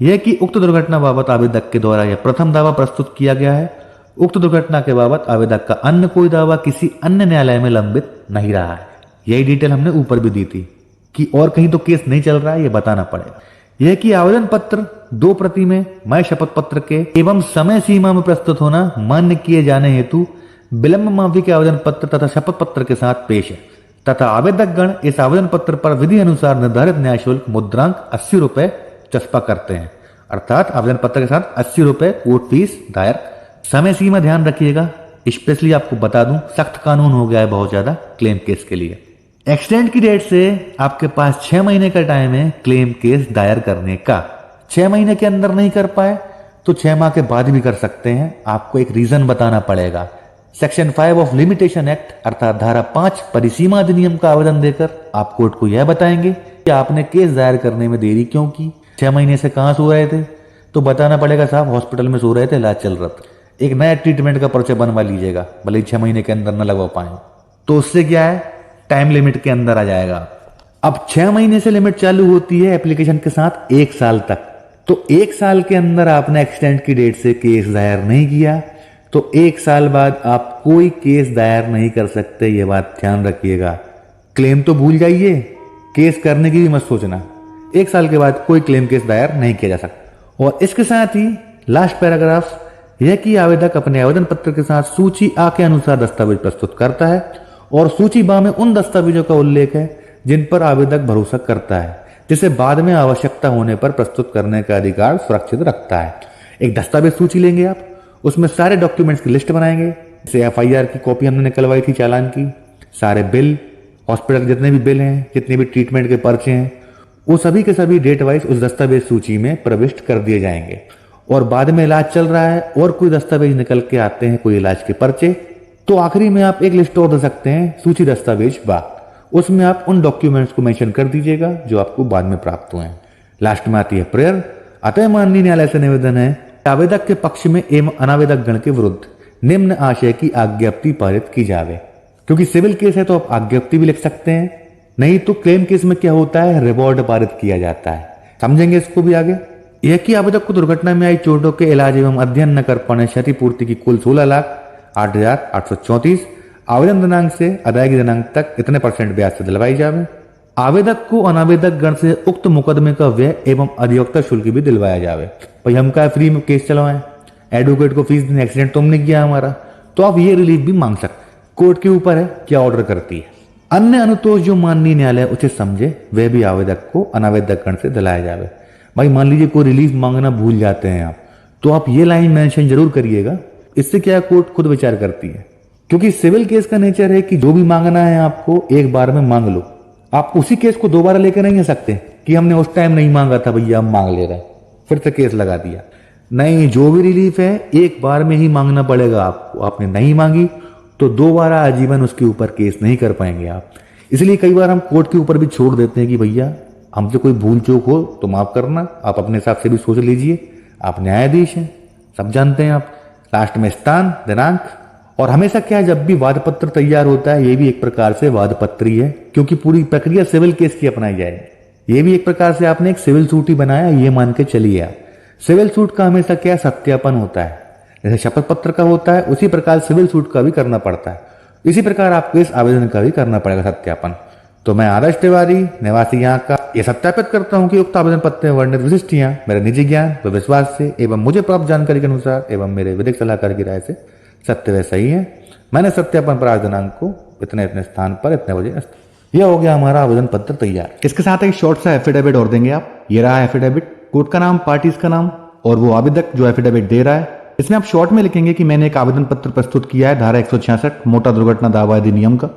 यह कि उक्त दुर्घटना बाबत आवेदक के द्वारा यह प्रथम दावा प्रस्तुत किया गया है। उक्त दुर्घटना के बाबत आवेदक का अन्य कोई दावा किसी अन्य न्यायालय में लंबित नहीं रहा है। यही डिटेल हमने ऊपर भी दी थी कि और कहीं तो केस नहीं चल रहा है, यह बताना पड़ेगा। यह कि आवेदन पत्र 2 प्रति में मैं शपथ पत्र के एवं समय सीमा में प्रस्तुत होना मान्य किए जाने हेतु विलंब माफी के आवेदन पत्र तथा शपथ पत्र के साथ पेश है तथा आवेदक गण इस आवेदन पत्र पर विधि अनुसार निर्धारित न्याय शुल्क मुद्रांक 80 रुपए चस्पा करते हैं। अर्थात आवेदन पत्र के साथ 80 रुपए कोर्ट फीस दायर। समय सीमा ध्यान रखिएगा, स्पेशली आपको बता दूं सख्त कानून हो गया है बहुत ज्यादा क्लेम केस के लिए। एक्सीडेंट की डेट से आपके पास 6 महीने का टाइम है क्लेम केस दायर करने का। 6 महीने के अंदर नहीं कर पाए तो 6 माह के बाद भी कर सकते हैं। आपको एक रीजन बताना पड़ेगा। सेक्शन 5 ऑफ लिमिटेशन एक्ट अर्थात धारा 5 परिसीमा अधिनियम का आवेदन देकर आप कोर्ट को यह बताएंगे कि आपने केस दायर करने में देरी क्यों की, 6 महीने से कहां सो रहे थे, तो बताना पड़ेगा साहब हॉस्पिटल में सो रहे थे, इलाज चल रहा था। एक नया ट्रीटमेंट का पर्चा बनवा लीजिएगा, भले 6 महीने के अंदर न लगवा पाए तो उससे क्या है टाइम लिमिट के अंदर आ जाएगा। अब 6 महीने से लिमिट चालू होती है एप्लीकेशन के साथ 1 साल तक। तो 1 साल के अंदर आपने एक्सीडेंट की डेट से केस दायर नहीं किया तो 1 साल बाद आप कोई केस दायर नहीं कर सकते, ये बात ध्यान रखिएगा। क्लेम तो भूल जाइए, केस करने की भी मत सोचना। 1 साल के बाद कोई क्लेम केस दायर नहीं किया जा सकता। और इसके साथ ही लास्ट पैराग्राफ यह कि आवेदक अपने आवेदन पत्र के साथ सूची आ के अनुसार दस्तावेज प्रस्तुत करता है और सूची बा में उन दस्तावेजों का उल्लेख है जिन पर आवेदक भरोसा करता है, जिसे बाद में आवश्यकता होने पर प्रस्तुत करने का अधिकार सुरक्षित रखता है। एक दस्तावेज सूची लेंगे आप, उसमें सारे डॉक्यूमेंट्स की लिस्ट बनाएंगे, जैसे FIR की कॉपी हमने निकलवाई थी चालान की, सारे बिल, हॉस्पिटल जितने भी बिल हैं, जितने भी ट्रीटमेंट के पर्चे हैं, वो सभी के सभी डेट वाइज उस दस्तावेज सूची में प्रविष्ट कर दिए जाएंगे। और बाद में इलाज चल रहा है और कोई दस्तावेज निकल के आते हैं, कोई इलाज के पर्चे, तो आखिरी में आप एक लिस्ट और दे सकते हैं सूची दस्तावेज बा, उसमें आप उन डॉक्यूमेंट्स को मेंशन कर दीजिएगा जो आपको बाद में प्राप्त हुए हैं। लास्ट में आती है प्रेयर। अतः माननीय न्यायालय से निवेदन है आवेदक के पक्ष में एवं अनावेदक गण के विरुद्ध निम्न आशय की आज्ञप्ति पारित की जावे। क्योंकि सिविल केस है तो आप आज्ञप्ति भी लिख सकते हैं, नहीं तो क्लेम केस में क्या होता है रिवॉर्ड पारित किया जाता है। समझेंगे इसको भी आगे। यह कि आवेदक को दुर्घटना में आई चोटों के इलाज एवं अध्ययन न कर पाने क्षतिपूर्ति की कुल 16,08,834 आवेदन दिनांक से अदायगी दिनांक तक इतने % ब्याज से दिलवाई जावे। आवेदक को अनावेदक गण से उक्त मुकदमे का व्यय एवं अधिवक्ता शुल्क भी दिलवाया जावे। भाई हम क्या फ्री में केस चलवाएं, एडवोकेट को फीस देने, एक्सीडेंट तुमने किया हमारा, तो आप ये रिलीफ भी मांग सकते। कोर्ट के ऊपर है क्या ऑर्डर करती है। अन्य अनुतोष जो माननीय न्यायालय उचित समझे वह भी आवेदक को अनावेदक गण से दिलाया जावे। भाई मान लीजिए कोई रिलीफ मांगना भूल जाते हैं आप, तो आप ये लाइन मेंशन जरूर करिएगा। इससे क्या कोर्ट खुद विचार करती है, क्योंकि सिविल केस का नेचर है कि जो भी मांगना है आपको एक बार में मांग लो। आप उसी केस को दोबारा लेकर नहीं आ सकते कि हमने उस टाइम नहीं मांगा था भैया हम मांग ले रहे हैं, फिर से केस लगा दिया। नहीं, जो भी रिलीफ है एक बार में ही मांगना पड़ेगा आपको। आपने नहीं मांगी तो दोबारा आजीवन उसके ऊपर केस नहीं कर पाएंगे आप। इसलिए कई बार हम कोर्ट के ऊपर भी छोड़ देते हैं कि भैया हमसे कोई भूल चूक हो तो माफ करना, आप अपने हिसाब से भी सोच लीजिए, आप न्यायाधीश हैं, सब जानते हैं आप। लास्ट में स्थान दिनांक, और हमेशा क्या है जब भी वाद पत्र तैयार होता है ये भी एक प्रकार से वाद पत्र ही है, क्योंकि पूरी प्रक्रिया सिविल केस की अपनाई जाएगी। ये भी एक प्रकार से आपने एक सिविल सूट ही बनाया, ये मान के चलिए आप। सिविल सूट का हमेशा क्या सत्यापन होता है, जैसे शपथ पत्र का होता है उसी प्रकार सिविल सूट का भी करना पड़ता है। इसी प्रकार आपको इस आवेदन का भी करना पड़ेगा सत्यापन। तो मैं आदर्श तिवारी निवासी यहाँ का ये सत्यापित करता हूँ कि उक्त आवेदन पत्र में वर्णित विशिष्टियां मेरे निजी ज्ञान व विश्वास से एवं मुझे प्राप्त जानकारी के अनुसार एवं मेरे विधिक सलाहकार की राय से सत्य व सही है। मैंने सत्यापन पर आज दिनांक को इतने इतने स्थान पर इतने बजे, यह हो गया हमारा आवेदन पत्र तैयार। इसके साथ एक शॉर्ट सा एफिडेविट और देंगे आप। ये रहा एफिडेविट, कोर्ट का नाम, पार्टीज का नाम और वो आवेदक जो एफिडेविट दे रहा है। इसमें आप शॉर्ट में लिखेंगे कि मैंने एक आवेदन पत्र प्रस्तुत किया है धारा 166 मोटर दुर्घटना दावा अधिनियम का,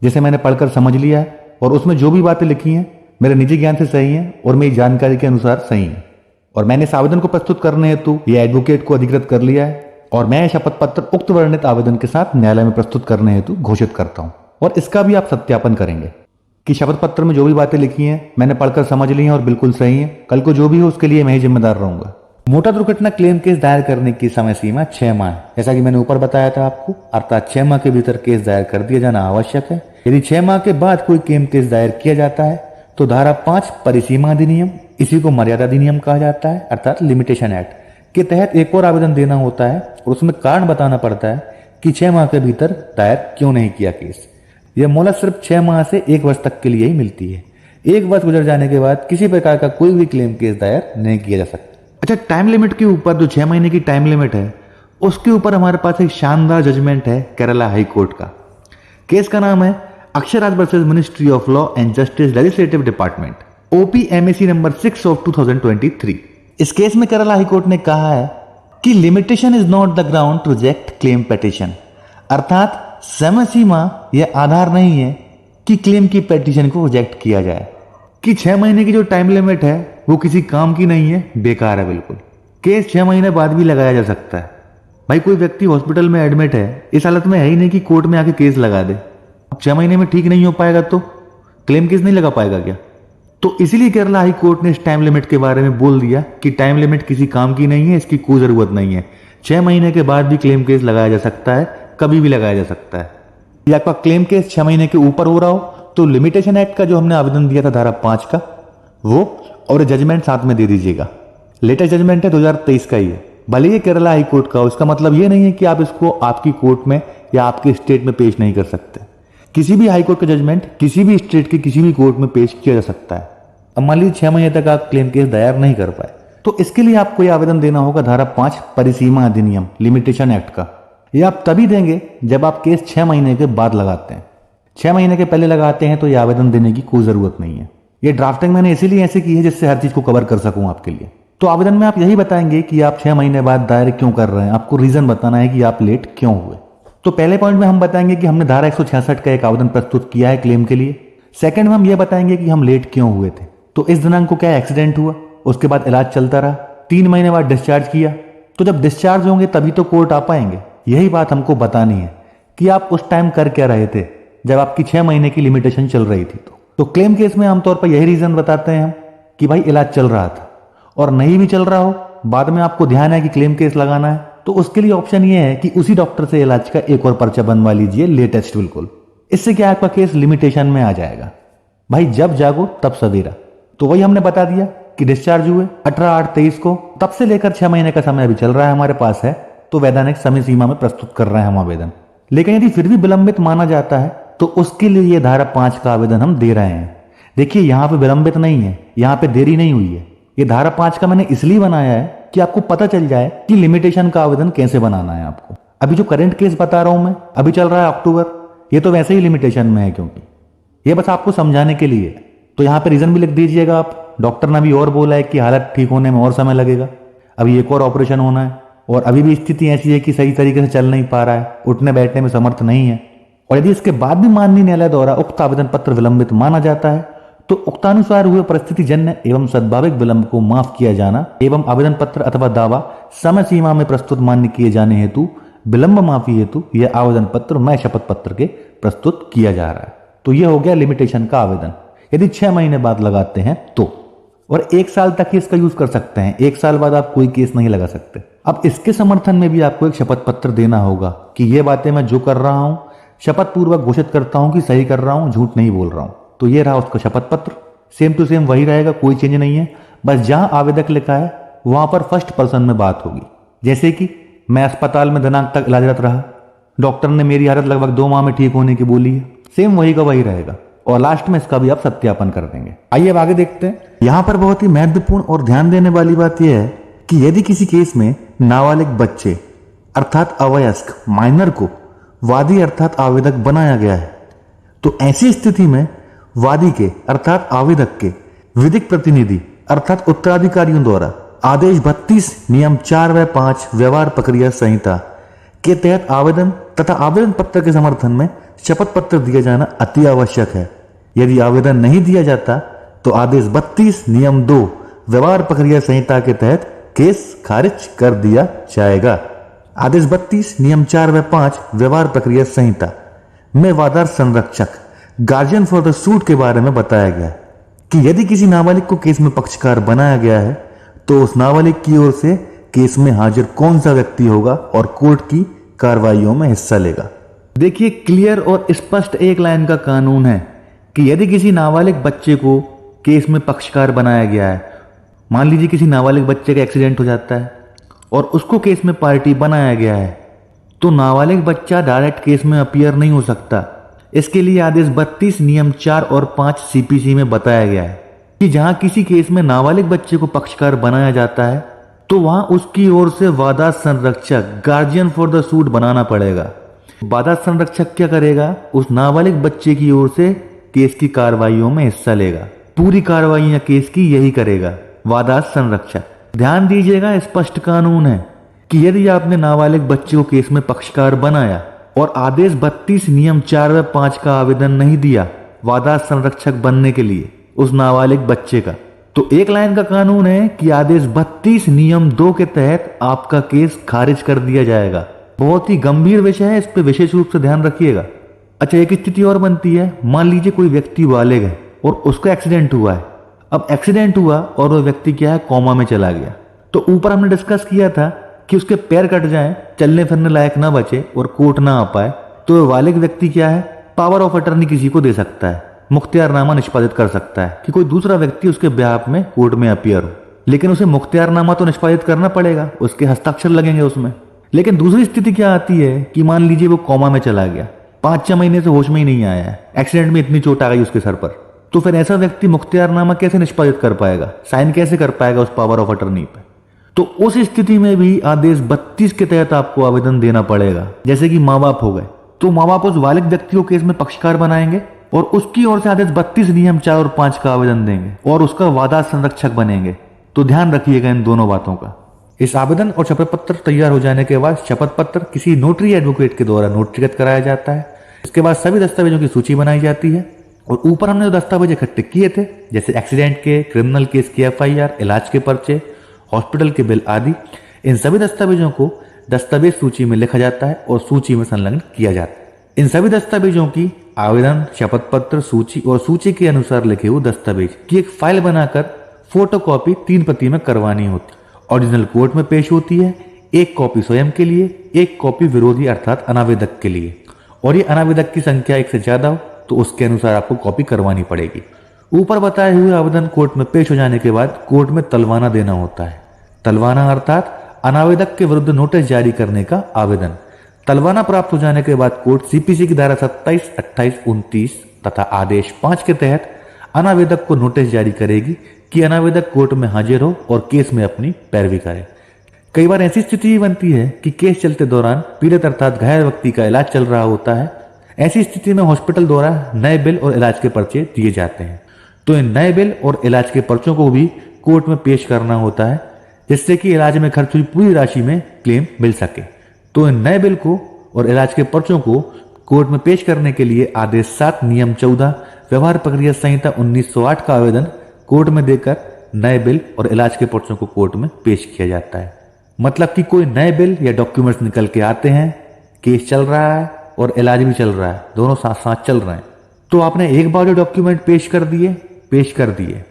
जिसे मैंने पढ़कर समझ लिया है और उसमें जो भी बातें लिखी हैं मेरे निजी ज्ञान से सही हैं और मेरी जानकारी के अनुसार सही है। और मैंने इस आवेदन को प्रस्तुत करने हेतु ये एडवोकेट को अधिकृत कर लिया है और मैं शपथ पत्र उक्त वर्णित आवेदन के साथ न्यायालय में प्रस्तुत करने हेतु घोषित करता हूं। और इसका भी आप सत्यापन करेंगे कि शपथ पत्र में जो भी बातें लिखी हैं मैंने पढ़कर समझ ली हैं और बिल्कुल सही हैं। कल को जो भी हो उसके लिए मैं ही जिम्मेदार रहूंगा। मोटर दुर्घटना क्लेम केस दायर करने की समय सीमा 6 माह है, जैसा कि मैंने ऊपर बताया था आपको, अर्थात 6 माह के भीतर केस दायर कर दिया जाना आवश्यक है। यदि 6 माह के बाद कोई क्लेम केस दायर किया जाता है तो धारा 5 परिसीमा अधिनियम, इसी को मर्यादा अधिनियम कहा जाता है, अर्थात लिमिटेशन एक्ट के तहत एक और आवेदन देना होता है और उसमें कारण बताना पड़ता है कि 6 माह के भीतर दायर क्यों नहीं किया केस। यह मोहलत सिर्फ 6 माह से 1 वर्ष तक के लिए ही मिलती है। 1 वर्ष गुजर जाने के बाद किसी प्रकार का कोई भी क्लेम केस दायर नहीं किया जा सकता। अच्छा, टाइम लिमिट के ऊपर जो 6 महीने की टाइम लिमिट है उसके ऊपर हमारे पास एक शानदार जजमेंट है केरला हाई कोर्ट का। केस का नाम है Akshraj versus ministry of law and justice legislative department, OPMAC number 6 of 2023। इस केस में केरला हाई कोर्ट ने कहा है कि limitation is not the ground to reject claim petition, अर्थात समय सीमा यह आधार नहीं है कि क्लेम की पेटिशन को रिजेक्ट किया जाए, कि 6 महीने की जो टाइम लिमिट है वो किसी काम की नहीं है, बेकार है बिल्कुल। केस 6 महीने बाद भी लगाया जा सकता है। भाई कोई व्यक्ति हॉस्पिटल में एडमिट है, इस हालत में है ही नहीं कि कोर्ट में आके केस लगा दे। अब 6 महीने में ठीक नहीं हो पाएगा तो क्लेम केस नहीं लगा पाएगा क्या? तो इसीलिए केरला हाई कोर्ट ने इस टाइम लिमिट के बारे में बोल दिया कि टाइम लिमिट किसी काम की नहीं है, इसकी कोई जरूरत नहीं है। 6 महीने के बाद भी क्लेम केस लगाया जा सकता है, कभी भी लगाया जा सकता है। या आपका क्लेम केस 6 महीने के ऊपर हो रहा हो तो लिमिटेशन एक्ट का जो हमने आवेदन दिया था धारा 5 का वो और जजमेंट साथ में दे दीजिएगा। लेटेस्ट जजमेंट है 2023 का ही है, भले ही केरला हाई कोर्ट का। उसका मतलब ये नहीं है कि आप इसको आपकी कोर्ट में या आपके स्टेट में पेश नहीं कर सकते। किसी भी हाई कोर्ट का जजमेंट किसी भी स्टेट के किसी भी कोर्ट में पेश किया जा सकता है। अब मान लीजिए 6 महीने तक आप क्लेम केस दायर नहीं कर पाए तो इसके लिए आपको यह आवेदन देना होगा धारा 5 परिसीमा अधिनियम लिमिटेशन एक्ट का। यह आप तभी देंगे जब आप केस 6 महीने के बाद लगाते हैं। 6 महीने के पहले लगाते हैं तो यह आवेदन देने की कोई जरूरत नहीं है। ये ड्राफ्टिंग मैंने इसीलिए ऐसे की है जिससे हर चीज को कवर कर सकूं आपके लिए। तो आवेदन में आप यही बताएंगे कि आप 6 महीने बाद दायर क्यों कर रहे हैं, आपको रीजन बताना है कि आप लेट क्यों हुए। तो पहले पॉइंट में हम बताएंगे कि हमने धारा 166 का एक आवेदन प्रस्तुत किया है क्लेम के लिए। सेकंड में हम यह बताएंगे कि हम लेट क्यों हुए थे। तो इस दिनांक को क्या एक्सीडेंट हुआ, उसके बाद इलाज चलता रहा, 3 महीने बाद डिस्चार्ज किया, तो जब डिस्चार्ज होंगे तभी तो कोर्ट आ पाएंगे। यही बात हमको बतानी है कि आप उस टाइम कर क्या रहे थे जब आपकी 6 महीने की लिमिटेशन चल रही थी। तो क्लेम केस में आमतौर पर यही रीजन बताते हैं हम कि भाई इलाज चल रहा था, और नहीं भी चल रहा हो बाद में आपको ध्यान है कि क्लेम केस लगाना है तो उसके लिए ऑप्शन ये है कि उसी डॉक्टर से इलाज का एक और पर्चा बनवा लीजिए लेटेस्ट बिल्कुल। इससे क्या आपका केस लिमिटेशन में आ जाएगा। भाई जब जागो तब सवेरा। तो वही हमने बता दिया कि डिस्चार्ज हुए 18/8/23 को, तब से लेकर 6 महीने का समय अभी चल रहा है हमारे पास है, तो वैधानिक समय सीमा में प्रस्तुत कर रहे हैं हम आवेदन। लेकिन यदि फिर भी विलंबित माना जाता है तो उसके लिए ये धारा 5 का आवेदन हम दे रहे हैं। देखिए यहां पे विलंबित नहीं है, यहां पे देरी नहीं हुई है। ये धारा 5 का मैंने इसलिए बनाया है कि आपको पता चल जाए कि लिमिटेशन का आवेदन कैसे बनाना है आपको। अभी जो करंट केस बता रहा हूं मैं, अभी चल रहा है अक्टूबर, ये तो वैसे ही लिमिटेशन में है, क्योंकि ये बस आपको समझाने के लिए। तो यहां पे रीजन भी लिख दीजिएगा आप। डॉक्टर ने भी और बोला है कि हालत ठीक होने में और समय लगेगा, अभी एक और ऑपरेशन होना है, और अभी भी स्थिति ऐसी है कि सही तरीके से चल नहीं पा रहा है, उठने बैठने में समर्थ नहीं है। और यदि इसके बाद भी माननीय न्यायालय द्वारा उक्त आवेदन पत्र विलंबित माना जाता है तो उक्तानुसार हुए परिस्थिति जन्य एवं सद्भाविक विलंब को माफ किया जाना एवं आवेदन पत्र अथवा दावा समय सीमा में प्रस्तुत मान्य किए जाने हेतु विलंब माफी हेतु यह आवेदन पत्र मैं शपथ पत्र के प्रस्तुत किया जा रहा है। तो यह हो गया लिमिटेशन का आवेदन यदि 6 महीने बाद लगाते हैं तो, और 1 साल तक ही इसका यूज कर सकते हैं। 1 साल बाद आप कोई केस नहीं लगा सकते। अब इसके समर्थन में भी आपको एक शपथ पत्र देना होगा कि ये बातें मैं जो कर रहा हूं शपथ पूर्वक घोषित करता हूं कि सही कर रहा हूं, झूठ नहीं बोल रहा हूं। तो ये रहा उसका शपथ पत्र, सेम टू सेम वही रहेगा, कोई चेंज नहीं है। बस जहां आवेदक लिखा है वहां पर फर्स्ट पर्सन में बात होगी। जैसे कि मैं अस्पताल में दिनांक तक इलाजरत रहा, डॉक्टर ने मेरी हालत लगभग 2 माह में ठीक होने की बोली है, सेम वही का वही रहेगा, और लास्ट में इसका भी आप सत्यापन कर देंगे। आइए अब आगे देखते हैं। यहां पर बहुत ही महत्वपूर्ण और ध्यान देने वाली बात यह है कि यदि किसी केस में नाबालिग बच्चे अर्थात अवयस्क माइनर को वादी अर्थात आवेदक बनाया गया है तो ऐसी स्थिति में वादी के अर्थात आवेदक के विधिक प्रतिनिधि अर्थात उत्तराधिकारियों द्वारा आदेश 32 नियम 4 व 5 व्यवहार प्रक्रिया संहिता के तहत आवेदन तथा आवेदन पत्र के समर्थन में शपथ पत्र दिया जाना अति आवश्यक है। यदि आवेदन नहीं दिया जाता तो आदेश 32 नियम 2 व्यवहार प्रक्रिया संहिता के तहत केस खारिज कर दिया जाएगा। आदेश 32 नियम 4 व 5 व्यवहार प्रक्रिया संहिता में वादार संरक्षक गार्जियन फॉर द सूट के बारे में बताया गया कि यदि किसी नाबालिग को केस में पक्षकार बनाया गया है तो उस नाबालिग की ओर से केस में हाजिर कौन सा व्यक्ति होगा और कोर्ट की कार्रवाइयों में हिस्सा लेगा। देखिए, क्लियर और स्पष्ट एक लाइन का कानून है कि यदि किसी नाबालिग बच्चे को केस में पक्षकार बनाया गया है, मान लीजिए किसी नाबालिग बच्चे का एक्सीडेंट हो जाता है और उसको केस में पार्टी बनाया गया है, तो नाबालिग बच्चा डायरेक्ट केस में अपीयर नहीं हो सकता। इसके लिए आदेश 32 नियम 4 और 5 सीपीसी में बताया गया है कि जहां किसी केस में नाबालिग बच्चे को पक्षकार बनाया जाता है तो वहां उसकी ओर से वादा संरक्षक गार्जियन फॉर द सूट बनाना पड़ेगा। वादा संरक्षक क्या करेगा? उस नाबालिग बच्चे की ओर से केस की कार्रवाइयों में हिस्सा लेगा। पूरी कार्रवाइयां केस की यही करेगा वादा संरक्षक। ध्यान दीजिएगा, स्पष्ट कानून है कि यदि आपने नाबालिग बच्चे को केस में पक्षकार बनाया और आदेश 32 नियम 4 व 5 का आवेदन नहीं दिया वादा संरक्षक बनने के लिए उस नाबालिग बच्चे का, तो एक लाइन का कानून है कि आदेश 32 नियम 2 के तहत आपका केस खारिज कर दिया जाएगा। बहुत ही गंभीर विषय है, इस पे विशेष रूप से ध्यान रखिएगा। अच्छा, एक स्थिति और बनती है, मान लीजिए कोई व्यक्ति बालिग है और उसका एक्सीडेंट हुआ है। अब एक्सीडेंट हुआ और वो व्यक्ति क्या है, कोमा में चला गया। तो ऊपर हमने डिस्कस किया था कि उसके पैर कट जाएं, चलने फिरने लायक ना बचे और कोर्ट ना आ पाए, तो बालिग व्यक्ति क्या है, पावर ऑफ अटर्नी किसी को दे सकता है, मुख्तियारनामा निष्पादित कर सकता है कि कोई दूसरा व्यक्ति उसके बिहाफ में कोर्ट में अपीयर हो। लेकिन उसे मुख्तियारनामा तो निष्पादित करना पड़ेगा, उसके हस्ताक्षर लगेंगे उसमें। लेकिन दूसरी स्थिति क्या आती है कि मान लीजिए वो कोमा में चला गया, 5-6 महीने से होश में ही नहीं आया है, एक्सीडेंट में इतनी चोट आ गई उसके सर पर, तो फिर ऐसा व्यक्ति मुख्तियारनामा कैसे निष्पादित कर पाएगा, साइन कैसे कर पाएगा उस पावर ऑफ अटर्नी पे? तो उस स्थिति में भी आदेश 32 के तहत आपको आवेदन देना पड़ेगा। जैसे कि माँ बाप हो गए, तो माँ बाप उस बालिग व्यक्ति को केस में पक्षकार बनाएंगे और उसकी ओर से आदेश 32 नियम 4 और 5 का आवेदन देंगे और उसका वादा संरक्षक बनेंगे। तो ध्यान रखिएगा इन दोनों बातों का। इस आवेदन और शपथ पत्र तैयार हो जाने के बाद शपथ पत्र किसी नोटरी एडवोकेट के द्वारा नोटरीकृत कराया जाता है। इसके बाद सभी दस्तावेजों की सूची बनाई जाती है और ऊपर हमने जो दस्तावेज इकट्ठे किए थे, जैसे एक्सीडेंट के, क्रिमिनल केस की FIR, इलाज के पर्चे, हॉस्पिटल के बिल आदि, इन सभी दस्तावेजों को दस्तावेज सूची में लिखा जाता है और सूची में संलग्न किया जाता है। इन सभी दस्तावेजों की आवेदन, शपथ पत्र, सूची और सूची के अनुसार लिखे हुए दस्तावेज की एक फाइल बनाकर फोटोकॉपी 3 प्रति में करवानी होती। ओरिजिनल कोर्ट में पेश होती है, एक कॉपी स्वयं के लिए, एक कॉपी विरोधी अर्थात अनावेदक के लिए, और ये अनावेदक की संख्या 1 से ज्यादा हो तो उसके अनुसार आपको कॉपी करवानी पड़ेगी। ऊपर बताए हुए आवेदन कोर्ट में पेश हो जाने के बाद कोर्ट में तलवाना देना होता है। तलवाना अर्थात अनावेदक के विरुद्ध नोटिस जारी करने का आवेदन। तलवाना प्राप्त हो जाने के बाद कोर्ट CPC की धारा 27, 28, 29 तथा आदेश 5 के तहत अनावेदक को नोटिस जारी करेगी कि अनावेदक कोर्ट में हाजिर हो और केस में अपनी पैरवी करे। कई बार ऐसी स्थिति बनती है कि केस चलते दौरान पीड़ित अर्थात घायल व्यक्ति का इलाज चल रहा होता है। ऐसी स्थिति में हॉस्पिटल द्वारा नए बिल और इलाज के पर्चे दिए जाते हैं, तो इन नए बिल और इलाज के पर्चों को भी कोर्ट में पेश करना होता है, जिससे कि इलाज में खर्च हुई पूरी राशि में क्लेम मिल सके। तो इन नए बिल को और इलाज के पर्चों को कोर्ट में पेश करने के लिए आदेश 7 नियम 14 व्यवहार प्रक्रिया संहिता 1908 का आवेदन कोर्ट में देकर नए बिल और इलाज के पर्चों को कोर्ट में पेश किया जाता है। मतलब कि कोई नए बिल या डॉक्यूमेंट्स निकल के आते हैं, केस चल रहा है और इलाज भी चल रहा है, दोनों साथ साथ चल रहे हैं, तो आपने एक बार जो डॉक्यूमेंट पेश कर दिए,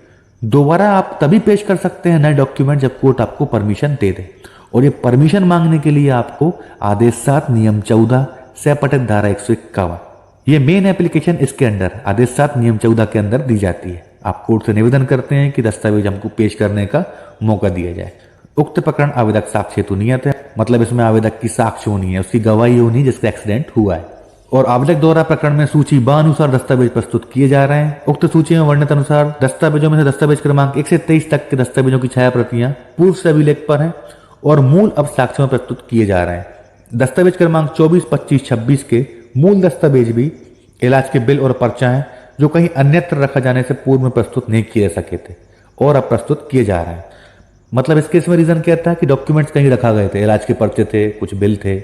दोबारा आप तभी पेश कर सकते हैं नए डॉक्यूमेंट जब कोर्ट आपको परमिशन दे दे। और ये परमिशन मांगने के लिए आपको आदेश 7 नियम 14 से पठित धारा 151, ये मेन एप्लीकेशन इसके अंडर आदेश 7 नियम 14 के अंदर दी जाती है। आप कोर्ट से निवेदन करते हैं कि दस्तावेज हमको पेश करने का मौका दिया जाए। उक्त प्रकरण आवेदक साक्ष्य हेतु नियत है, मतलब इसमें आवेदक की साक्ष्य होनी है, उसकी गवाही होनी है जिसका एक्सीडेंट हुआ है। और आवेदक द्वारा प्रकरण में सूची अनुसार दस्तावेज प्रस्तुत किए जा रहे हैं। उक्त सूची में वर्णित अनुसार दस्तावेजों में से दस्तावेज क्रमांक 1 से 23 तक के दस्तावेजों की छाया प्रतियां पूर्व से अभिलेख पर हैं और मूल अब साक्ष्य में प्रस्तुत किए जा रहे हैं। दस्तावेज क्रमांक 24, 25, 26 के मूल दस्तावेज भी इलाज के बिल और पर्चा हैं जो कहीं अन्यत्र रखा जाने से पूर्व में प्रस्तुत नहीं किए जा सके थे और अब प्रस्तुत किए जा रहे हैं। मतलब इस केस में रीजन क्या था कि डॉक्यूमेंट्स कहीं रखा गए थे, इलाज के पर्चे थे, कुछ बिल थे,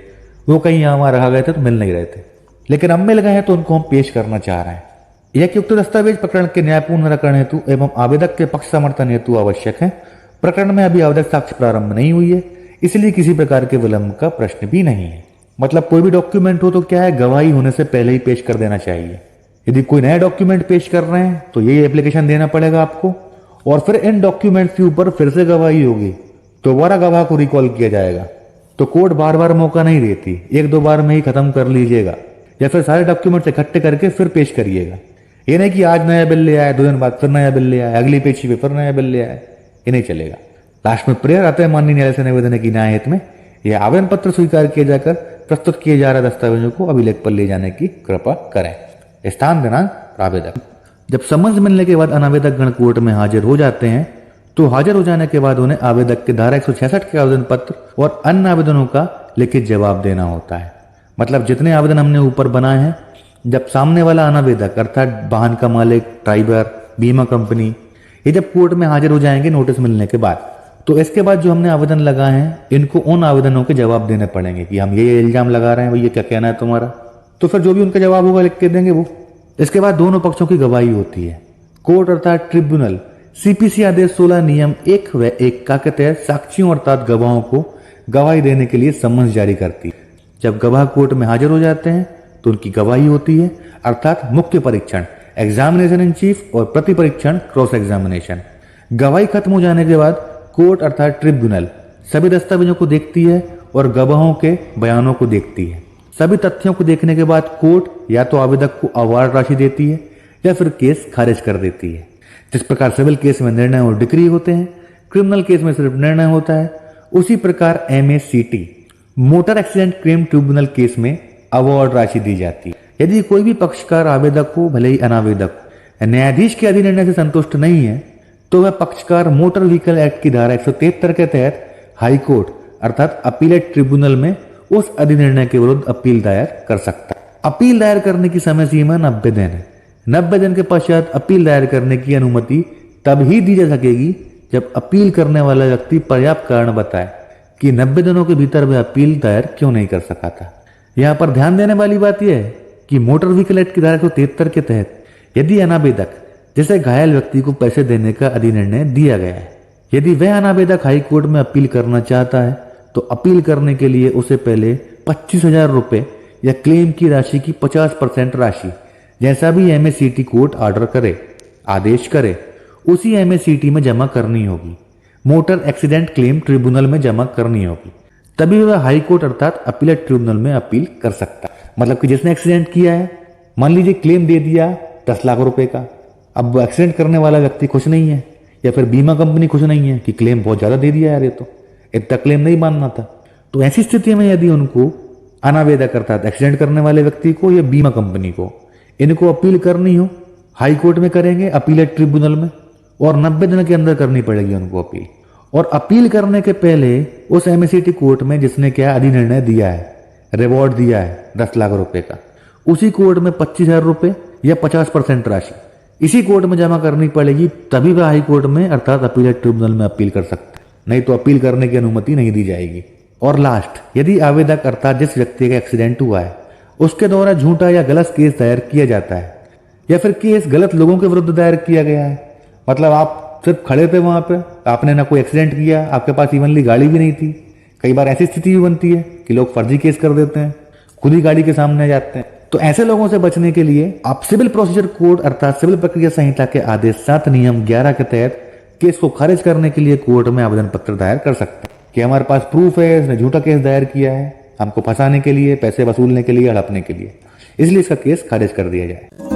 वो कहीं यहाँ वहां रखा गए थे तो मिल नहीं रहे थे, लेकिन अब मिल गए हैं तो उनको हम पेश करना चाह रहे हैं। यह कि उक्त दस्तावेज प्रकरण के न्यायपूर्ण निराकरण हेतु एवं आवेदक के पक्ष समर्थन हेतु आवश्यक है। प्रकरण में अभी आवेदक साक्ष्य प्रारंभ नहीं हुई है, इसलिए किसी प्रकार के विलंब का प्रश्न भी नहीं है। मतलब कोई भी डॉक्यूमेंट हो तो क्या है, गवाही होने से पहले ही पेश कर देना चाहिए। यदि कोई नया डॉक्यूमेंट पेश कर रहे हैं तो ये एप्लीकेशन देना पड़ेगा आपको, और फिर इन डॉक्यूमेंट्स के ऊपर फिर से गवाही होगी, दोबारा गवाह को रिकॉल किया जाएगा। तो कोर्ट बार बार मौका नहीं देती, एक दो बार में ही खत्म कर लीजिएगा, या फिर सारे डॉक्यूमेंट्स इकट्ठे करके फिर पेश करिएगा। ये नहीं कि आज नया बिल ले आए, 2 दिन बाद फिर नया बिल ले आए, अगली पेशी पे फिर नया बिल ले आए, ये नहीं चलेगा। लास्ट में प्रेयर आता है माननीय न्यायालय से निवेदन है कि न्याय हित में यह आवेदन पत्र स्वीकार किया जाकर प्रस्तुत किए जा रहे दस्तावेजों को अभिलेख पर ले जाने की कृपा करें। स्थान दिनांक आवेदक। जब समन्स मिलने के बाद अनावेदक गण कोर्ट में हाजिर हो जाते हैं तो हाजिर हो जाने के बाद उन्हें आवेदक के धारा 166 के आवेदन पत्र और अन्य आवेदनों का लिखित जवाब देना होता है। मतलब जितने आवेदन हमने ऊपर बनाए हैं, जब सामने वाला अनावेदक अर्थात वाहन का मालिक, ड्राइवर, बीमा कंपनी, ये जब कोर्ट में हाजिर हो जाएंगे नोटिस मिलने के बाद, तो इसके बाद जो हमने आवेदन लगाए हैं इनको उन आवेदनों के जवाब देने पड़ेंगे कि हम ये इल्जाम लगा रहे हैं, भैया क्या कहना है तुम्हारा। तो फिर जो भी उनका जवाब होगा लिख के देंगे वो। इसके बाद दोनों पक्षों की गवाही होती है। कोर्ट अर्थात ट्रिब्यूनल सीपीसी आदेश 16 नियम 1 व 1 का के तहत साक्षियों अर्थात गवाहों को गवाही देने के लिए सम्मन जारी करती है। जब गवाह कोर्ट में हाजिर हो जाते हैं तो उनकी गवाही होती है, अर्थात मुख्य परीक्षण एग्जामिनेशन इन चीफ और प्रति परीक्षण क्रॉस एग्जामिनेशन। गवाही खत्म हो जाने के बाद कोर्ट अर्थात ट्रिब्यूनल सभी दस्तावेजों को देखती है और गवाहों के बयानों को देखती है। सभी तथ्यों को देखने के बाद कोर्ट या तो आवेदक को अवार्ड राशि देती है या फिर केस खारिज कर देती है। जिस प्रकार सिविल केस में निर्णय और डिक्री होते हैं, क्रिमिनल केस में सिर्फ निर्णय होता है, उसी प्रकार MACT motor accident claim tribunal case में अवार्ड राशि दी जाती है। यदि कोई भी पक्षकार आवेदक को भले ही अनावेदक न्यायाधीश के अधिनिर्णय से संतुष्ट नहीं है तो वह पक्षकार मोटर व्हीकल एक्ट की धारा 173 के तहत हाई कोर्ट अर्थात अपीलेट ट्रिब्यूनल में उस अधिनिर्णय के विरुद्ध अपील दायर कर सकता है। अपील दायर करने की समय सीमा 90 दिन है। 90 दिन के पश्चात अपील दायर करने की अनुमति तब ही दी जा सकेगी जब अपील करने वाला व्यक्ति पर्याप्त कारण बताए कि 90 दिनों के भीतर वह अपील दायर क्यों नहीं कर सका था। यहाँ पर ध्यान देने वाली बात यह है कि मोटर व्हीकल एक्ट की धारा 173 के तहत यदि अनावेदक जिसे घायल व्यक्ति को पैसे देने का अधिनिर्णय दिया गया है, यदि वह अनावेदक हाई कोर्ट में अपील करना चाहता है तो अपील करने के लिए उसे पहले 25,000 रुपए या क्लेम की राशि की 50% राशि, जैसा भी MACT कोर्ट ऑर्डर करे, आदेश करे, उसी MACT में जमा करनी होगी, मोटर एक्सीडेंट क्लेम ट्रिब्यूनल में जमा करनी होगी। तभी वह हाई कोर्ट अर्थात अपीलेट ट्रिब्यूनल में अपील कर सकता है। मतलब कि जिसने एक्सीडेंट किया है, मान लीजिए क्लेम दे दिया 10 लाख रुपए का, अब वो एक्सीडेंट करने वाला व्यक्ति खुश नहीं है या फिर बीमा कंपनी खुश नहीं है कि क्लेम बहुत ज्यादा दे दिया यार, ये तो इतना क्लेम नहीं मानना था। तो ऐसी स्थिति में यदि उनको अनावेदक अर्थात एक्सीडेंट करने वाले व्यक्ति को या बीमा कंपनी को इनको अपील करनी हो, हाई कोर्ट में करेंगे अपीलेट ट्रिब्यूनल में, और 90 दिन के अंदर करनी पड़ेगी उनको अपील। और अपील करने के पहले उस MACT कोर्ट में जिसने क्या अधिनिर्णय दिया है, रिवॉर्ड दिया है 10 लाख रुपए का, उसी कोर्ट में 25,000 रुपए या 50% राशि इसी कोर्ट में जमा करनी पड़ेगी, तभी वह हाई कोर्ट में अर्थात अपीलेट ट्रिब्यूनल में अपील कर सकते हैं, नहीं तो अपील करने की अनुमति नहीं दी जाएगी। और लास्ट, यदि आवेदक अर्थात जिस व्यक्ति का एक्सीडेंट हुआ है उसके द्वारा झूठा या गलत केस दायर किया जाता है या फिर केस गलत लोगों के विरुद्ध दायर किया गया है, मतलब आप सिर्फ खड़े थे वहां पे, आपने ना कोई एक्सीडेंट किया, आपके पास इवनली गाड़ी भी नहीं थी। कई बार ऐसी स्थिति भी बनती है कि लोग फर्जी केस कर देते हैं, खुद ही गाड़ी के सामने आ जाते हैं। तो ऐसे लोगों से बचने के लिए आप सिविल प्रोसीजर कोड अर्थात सिविल प्रक्रिया संहिता के आदेश 7 नियम 11 के तहत केस को खारिज करने के लिए कोर्ट में आवेदन पत्र दायर कर सकते हैं कि हमारे पास प्रूफ है, इसने झूठा केस दायर किया है हमको फंसाने के लिए, पैसे वसूलने के लिए, हड़पने के लिए, इसलिए इसका केस खारिज कर दिया जाए।